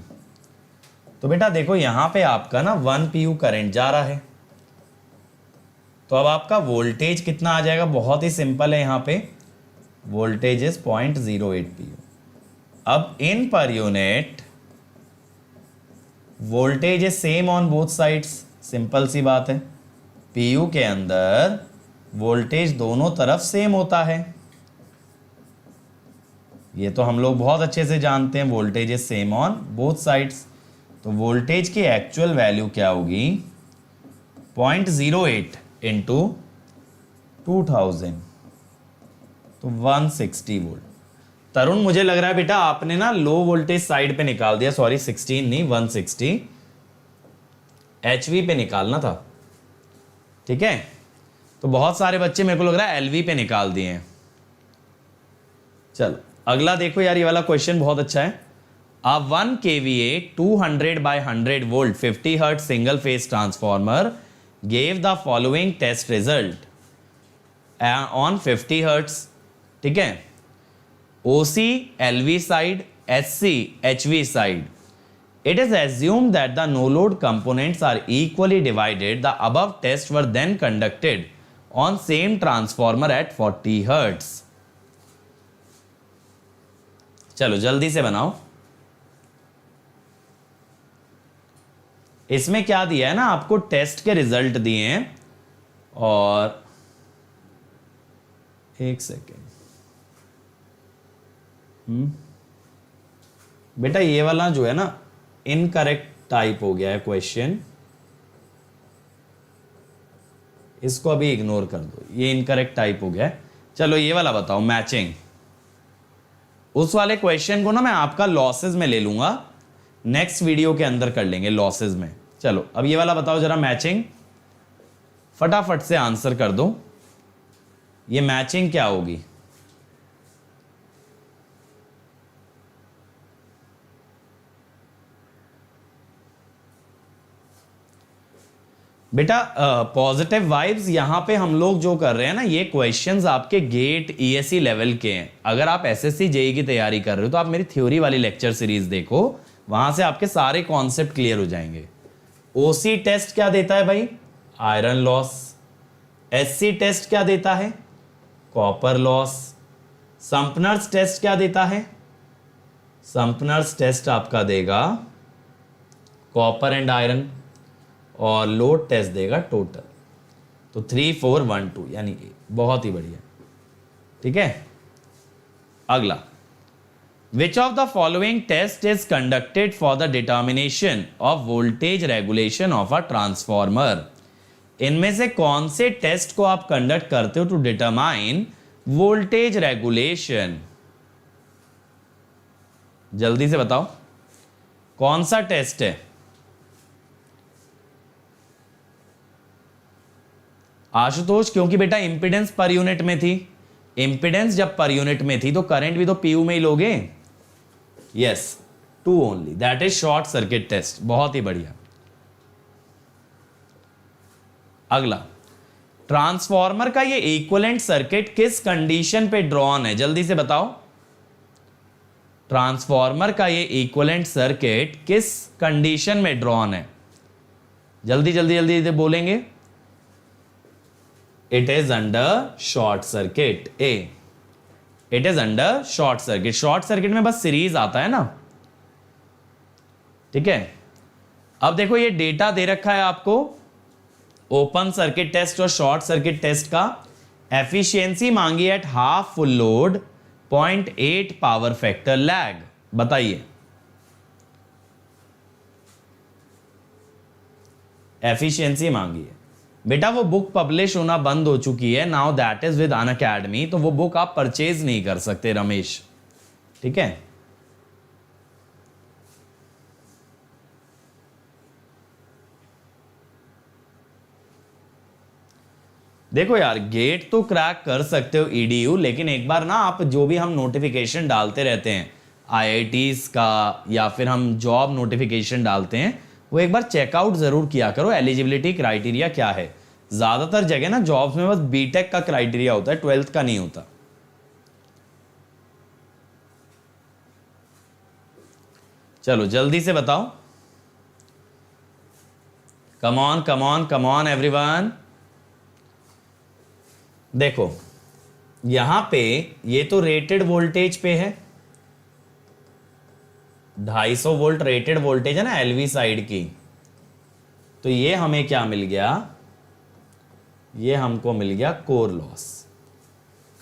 तो बेटा देखो यहां पे आपका ना 1 pu करंट जा रहा है, तो अब आपका वोल्टेज कितना आ जाएगा, बहुत ही सिंपल है, यहां पे वोल्टेज इज 0.08 pu। अब in per unit voltage is same on both sides, simple सी बात है, पीयू के अंदर वोल्टेज दोनों तरफ सेम होता है, ये तो हम लोग बहुत अच्छे से जानते हैं, voltage is same on both sides. तो वोल्टेज की एक्चुअल वैल्यू क्या होगी, 0.08 इंटू 2000, तो 160 वोल्ट। तरुण मुझे लग रहा है बेटा आपने ना लो वोल्टेज साइड पे निकाल दिया, सॉरी 16 नहीं 160 एचवी पे निकालना था। ठीक है, तो बहुत सारे बच्चे मेरे को लग रहा है एलवी पे निकाल दिए हैं। चलो अगला देखो यार, ये वाला क्वेश्चन बहुत अच्छा है। A 1 kVA 200/100 volt 50 Hz single phase transformer gave the following test result on 50 Hz। ठीक है, OC LV side, SC HV side, it is assumed that the no load components are equally divided। The above tests were then conducted on same transformer at 40 Hz। चलो जल्दी से बनाओ, इसमें क्या दिया है ना आपको, टेस्ट के रिजल्ट दिए हैं, और एक सेकेंड बेटा ये वाला जो है ना इनकरेक्ट टाइप हो गया है क्वेश्चन, इसको अभी इग्नोर कर दो, ये इनकरेक्ट टाइप हो गया है। चलो ये वाला बताओ, मैचिंग। उस वाले क्वेश्चन को ना मैं आपका लॉसेस में ले लूंगा, नेक्स्ट वीडियो के अंदर कर लेंगे लॉसेस में। चलो अब ये वाला बताओ जरा, मैचिंग फटाफट से आंसर कर दो, ये मैचिंग क्या होगी। बेटा पॉजिटिव वाइब्स यहां पे हम लोग जो कर रहे हैं ना, ये क्वेश्चंस आपके गेट ईएससी लेवल के हैं। अगर आप एसएससी जेई की तैयारी कर रहे हो तो आप मेरी थ्योरी वाली लेक्चर सीरीज देखो, वहां से आपके सारे कॉन्सेप्ट क्लियर हो जाएंगे। ओसी टेस्ट क्या देता है भाई, आयरन लॉस। एससी टेस्ट क्या देता है, कॉपर लॉस। संपनर्स टेस्ट क्या देता है, संपनर्स टेस्ट आपका देगा कॉपर एंड आयरन, और लोड टेस्ट देगा टोटल। तो 3 4 1 2 यानी बहुत ही बढ़िया। ठीक है, अगला, which of the following test is conducted for the determination of voltage regulation of a transformer. इनमें से कौन से टेस्ट को आप कंडक्ट करते हो टू डिटरमाइन वोल्टेज रेगुलेशन, जल्दी से बताओ कौन सा टेस्ट है। आशुतोष, क्योंकि बेटा इंपीडेंस पर यूनिट में थी, इंपीडेंस जब पर यूनिट में थी तो करंट भी तो पीयू में ही लोगे। Yes, 2 only, that is short circuit test. बहुत ही बढ़िया। अगला, ट्रांसफॉर्मर का ये इक्विवेलेंट सर्किट किस कंडीशन पे ड्रॉन है, जल्दी से बताओ। ट्रांसफॉर्मर का ये इक्विवेलेंट सर्किट किस कंडीशन में ड्रॉन है, जल्दी जल्दी जल्दी जल्दी बोलेंगे। It is under short circuit, A, it is under short circuit. Short circuit में बस सीरीज आता है ना, ठीक है। अब देखो ये डेटा दे रखा है आपको ओपन सर्किट टेस्ट और शॉर्ट सर्किट टेस्ट का। एफिशिएंसी मांगी at half full load, 0.8 power factor lag, बताइए एफिशिएंसी मांगी है। बेटा वो बुक पब्लिश होना बंद हो चुकी है, now that is with Unacademy, तो वो बुक आप परचेज नहीं कर सकते रमेश, ठीक है। देखो यार गेट तो क्रैक कर सकते हो ईडीयू, लेकिन एक बार ना आप जो भी हम नोटिफिकेशन डालते रहते हैं आईआईटीज का या फिर हम जॉब नोटिफिकेशन डालते हैं, वो एक बार चेकआउट जरूर किया करो एलिजिबिलिटी क्राइटेरिया क्या है। ज्यादातर जगह ना जॉब्स में बस बीटेक का क्राइटेरिया होता है, 12th का नहीं होता। चलो जल्दी से बताओ, come on come on come on everyone. देखो यहां पे ये तो रेटेड वोल्टेज पे है, 250 वोल्ट रेटेड वोल्टेज है ना एलवी साइड की, तो ये हमें क्या मिल गया, ये हमको मिल गया कोर लॉस।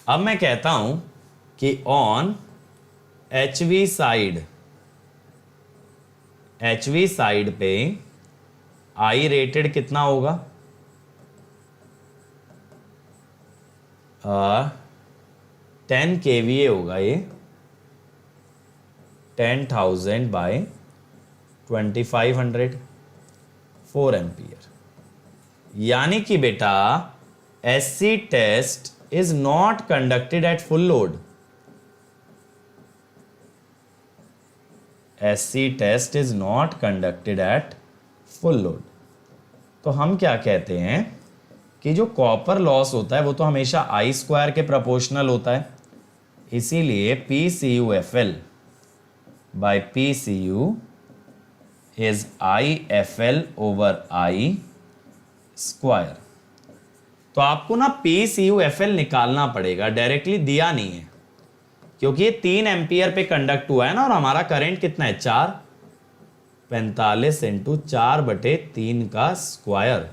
अब मैं कहता हूं कि ऑन एचवी साइड पे आई रेटेड कितना होगा, 10 kVA होगा ये, 10,000 बाय 2500, 4 एम्पियर। यानी कि बेटा SC test is not conducted at full load, SC test is not conducted at full load. तो हम क्या कहते हैं कि जो कॉपर लॉस होता है वो तो हमेशा आई स्क्वायर के प्रोपोर्शनल होता है, इसीलिए PCUFL बाय PCU इज IFL ओवर I स्क्वायर। तो आपको ना PCUFL निकालना पड़ेगा, डायरेक्टली दिया नहीं है, क्योंकि ये 3 एम्पियर पे कंडक्ट हुआ है ना, और हमारा करंट कितना है 4, 45 इंटू 4/3 का स्क्वायर,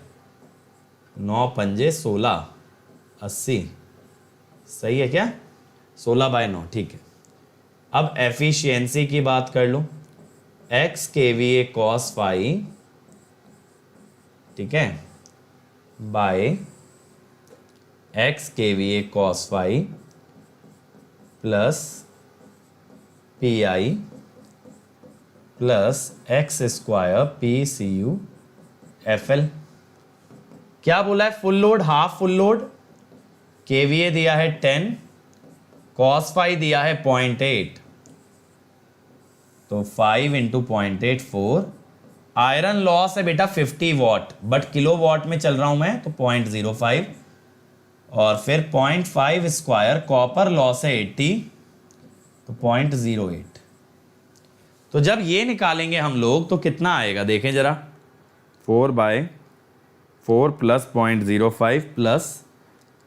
9 पंजे 16, 80, सही है क्या, 16/9, ठीक है। अब एफिशिएंसी की बात कर लो, x kVA cos phi, ठीक है, by x kVA cos phi plus PI plus x square PCUFL। क्या बोला है, full load half full load, KVA दिया है 10, cos phi दिया है 0.8, तो 5 इंटू 0.8 4। आयरन लॉस है बेटा 50 वॉट, बट किलो वॉट में चल रहा हूं मैं, तो 0.05, और फिर 0.5 स्क्वायर, कॉपर लॉस है 80, तो 0.08। तो जब ये निकालेंगे हम लोग तो कितना आएगा देखें जरा, 4/4 प्लस 0.05 प्लस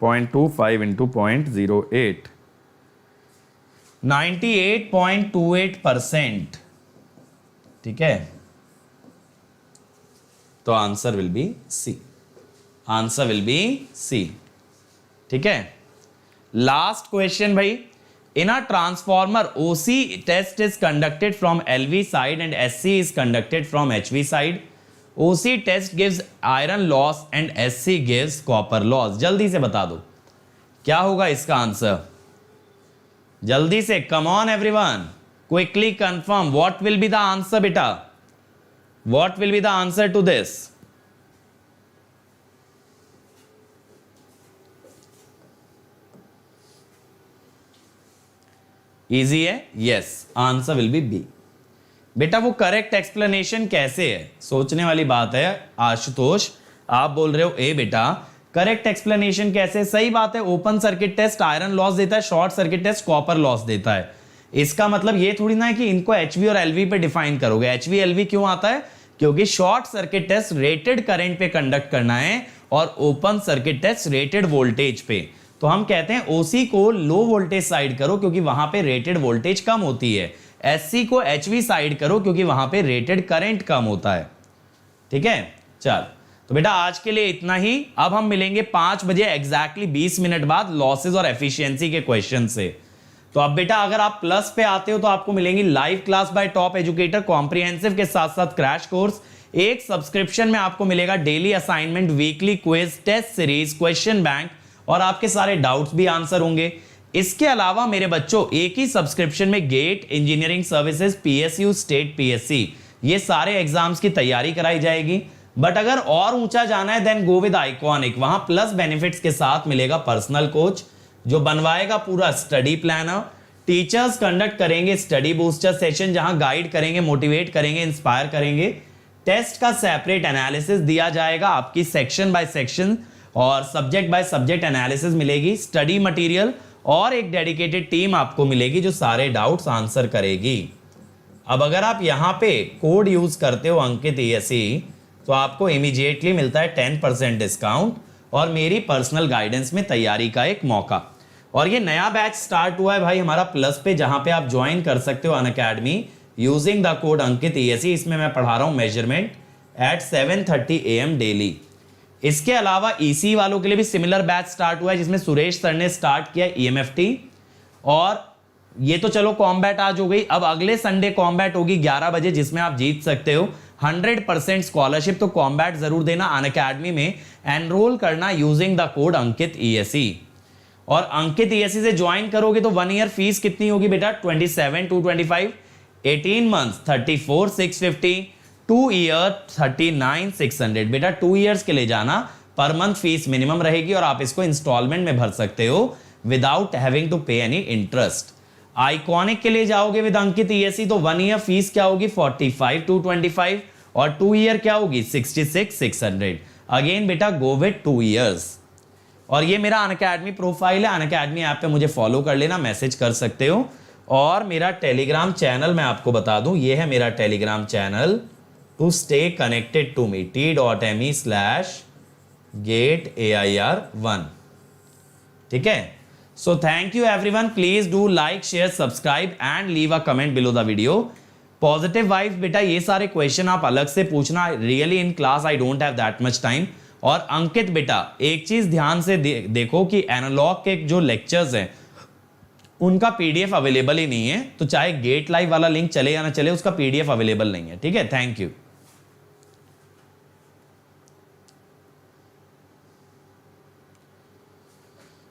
0.25 इंटू 0.08, 98.28%, ठीक है। तो answer will be C, answer will be C, ठीक है। लास्ट क्वेश्चन भाई, in a transformer OC test is conducted from LV side and SC is conducted from HV side. OC test gives iron loss and SC gives copper loss. जल्दी से बता दो क्या होगा इसका आंसर, जल्दी से, come on everyone, quickly confirm what will be the answer बेटा, what will be the answer to this. Easy है, yes, answer will be B. बेटा वो करेक्ट एक्सप्लेनेशन कैसे है, सोचने वाली बात है आशुतोष। आप बोल रहे हो ए बेटा करेक्ट एक्सप्लेनेशन कैसे? सही बात है, open circuit test iron loss देता है, short circuit test copper loss देता है। इसका मतलब ये थोड़ी ना है कि इनको एचवी और एलवी पे डिफाइन करोगे। एचवी एलवी क्यों आता है? क्योंकि short circuit test rated current पे कंडक्ट करना है और open circuit test rated voltage पे। तो हम कहते हैं ओसी को लो वोल्टेज साइड करो क्योंकि वहां पे रेटेड वोल्टेज कम होती है, एससी को एचवी साइड करो क्योंकि वहां पे रेटेड करंट कम होता है। ठीक है, चल तो बेटा आज के लिए इतना ही। अब हम मिलेंगे 5 बजे एग्जैक्टली 20 मिनट बाद लॉसेस और एफिशिएंसी के क्वेश्चन से। तो अब बेटा अगर आप प्लस पे आते हो तो आपको मिलेंगी live class bye top educator comprehensive के साथ साथ क्रैश कोर्स। एक सब्सक्रिप्शन में आपको मिलेगा daily assignment, weekly quiz, test series, question bank और आपके सारे डाउट्स भी आंसर होंगे। इसके अलावा मेरे बच्चों एक ही सब्सक्रिप्शन में GATE, engineering services, PSU, state PSC ये सारे एग्जाम्स की तैयारी कराई जाएगी। बट अगर और ऊंचा जाना है देन गो विद आइकॉनिक, वहां प्लस बेनिफिट्स के साथ मिलेगा पर्सनल कोच जो बनवाएगा पूरा स्टडी प्लानर, टीचर्स कंडक्ट करेंगे स्टडी बूस्टर सेशन जहां गाइड करेंगे, मोटिवेट करेंगे, इंस्पायर करेंगे, टेस्ट का सेपरेट एनालिसिस दिया जाएगा, आपकी सेक्शन बाय सेक्शन और सब्जेक्ट बाय सब्जेक्ट एनालिसिस मिलेगी, स्टडी मटेरियल और एक डेडिकेटेड टीम आपको मिलेगी जो सारे डाउट्स आंसर करेगी। अब अगर आप यहां पे कोड यूज करते हो अंकित ESE तो आपको इमीडिएटली मिलता है 10% डिस्काउंट और मेरी पर्सनल गाइडेंस में तैयारी का एक मौका। और ये नया बैच स्टार्ट हुआ है भाई हमारा प्लस पे, जहां पे आप ज्वाइन कर सकते हो Unacademy using the code Ankit ESE। इसमें मैं पढ़ा रहा हूं मेजरमेंट एट 7:30 AM डेली। इसके अलावा EC वालों के लिए भी सिमिलर बैच स्टार्ट हुआ है जिसमें सुरेश सर ने स्टार्ट किया EMFT। और ये तो चलो कॉम्बैट आज हो गई, अब अगले संडे कॉम्बैट होगी 11 बजे जिसमें आप जीत सकते हो 100% स्कॉलरशिप। तो कॉम्बैट जरूर देना, अनअकैडमी में एनरोल करना using the code Ankit ESE। और अंकित ESE से ज्वाइन करोगे तो 1 ईयर फीस कितनी होगी बेटा? 27,225, 18 मंथ्स 34,650, 2 ईयर 39,600। बेटा 2 ईयर्स के लिए जाना, पर मंथ फीस मिनिमम रहेगी और आप इसको इंस्टॉलमेंट में भर सकते हो विदाउट हैविंग टू पे एनी इंटरेस्ट। आइकॉनिक के लिए जाओगे विद अंकित ESE तो 1 ईयर फीस क्या होगी? 45,225 और 2 ईयर क्या होगी? 66,600। अगेन बेटा गो विद 2 ईयर्स। और ये मेरा अनअकैडमी प्रोफाइल है, अनअकैडमी ऐप पे मुझे फॉलो कर लेना, मैसेज कर सकते हो। और मेरा टेलीग्राम चैनल मैं आपको बता दूं, ये है मेरा Telegram channel to stay connected to me, t.me/gateair1। ठीक है, so thank you everyone, please do like, share, subscribe and leave a comment below the video. Positive vibes बेटा ये सारे क्वेश्चन आप अलग से पूछना, really in class I don't have that much time. और अंकित बेटा एक चीज ध्यान से देखो कि एनालॉग के जो लेक्चर्स हैं उनका PDF अवेलेबल ही नहीं है, तो चाहे गेट लाइव वाला लिंक चले या ना चले उसका PDF अवेलेबल नहीं है। ठीक है, थैंक यू।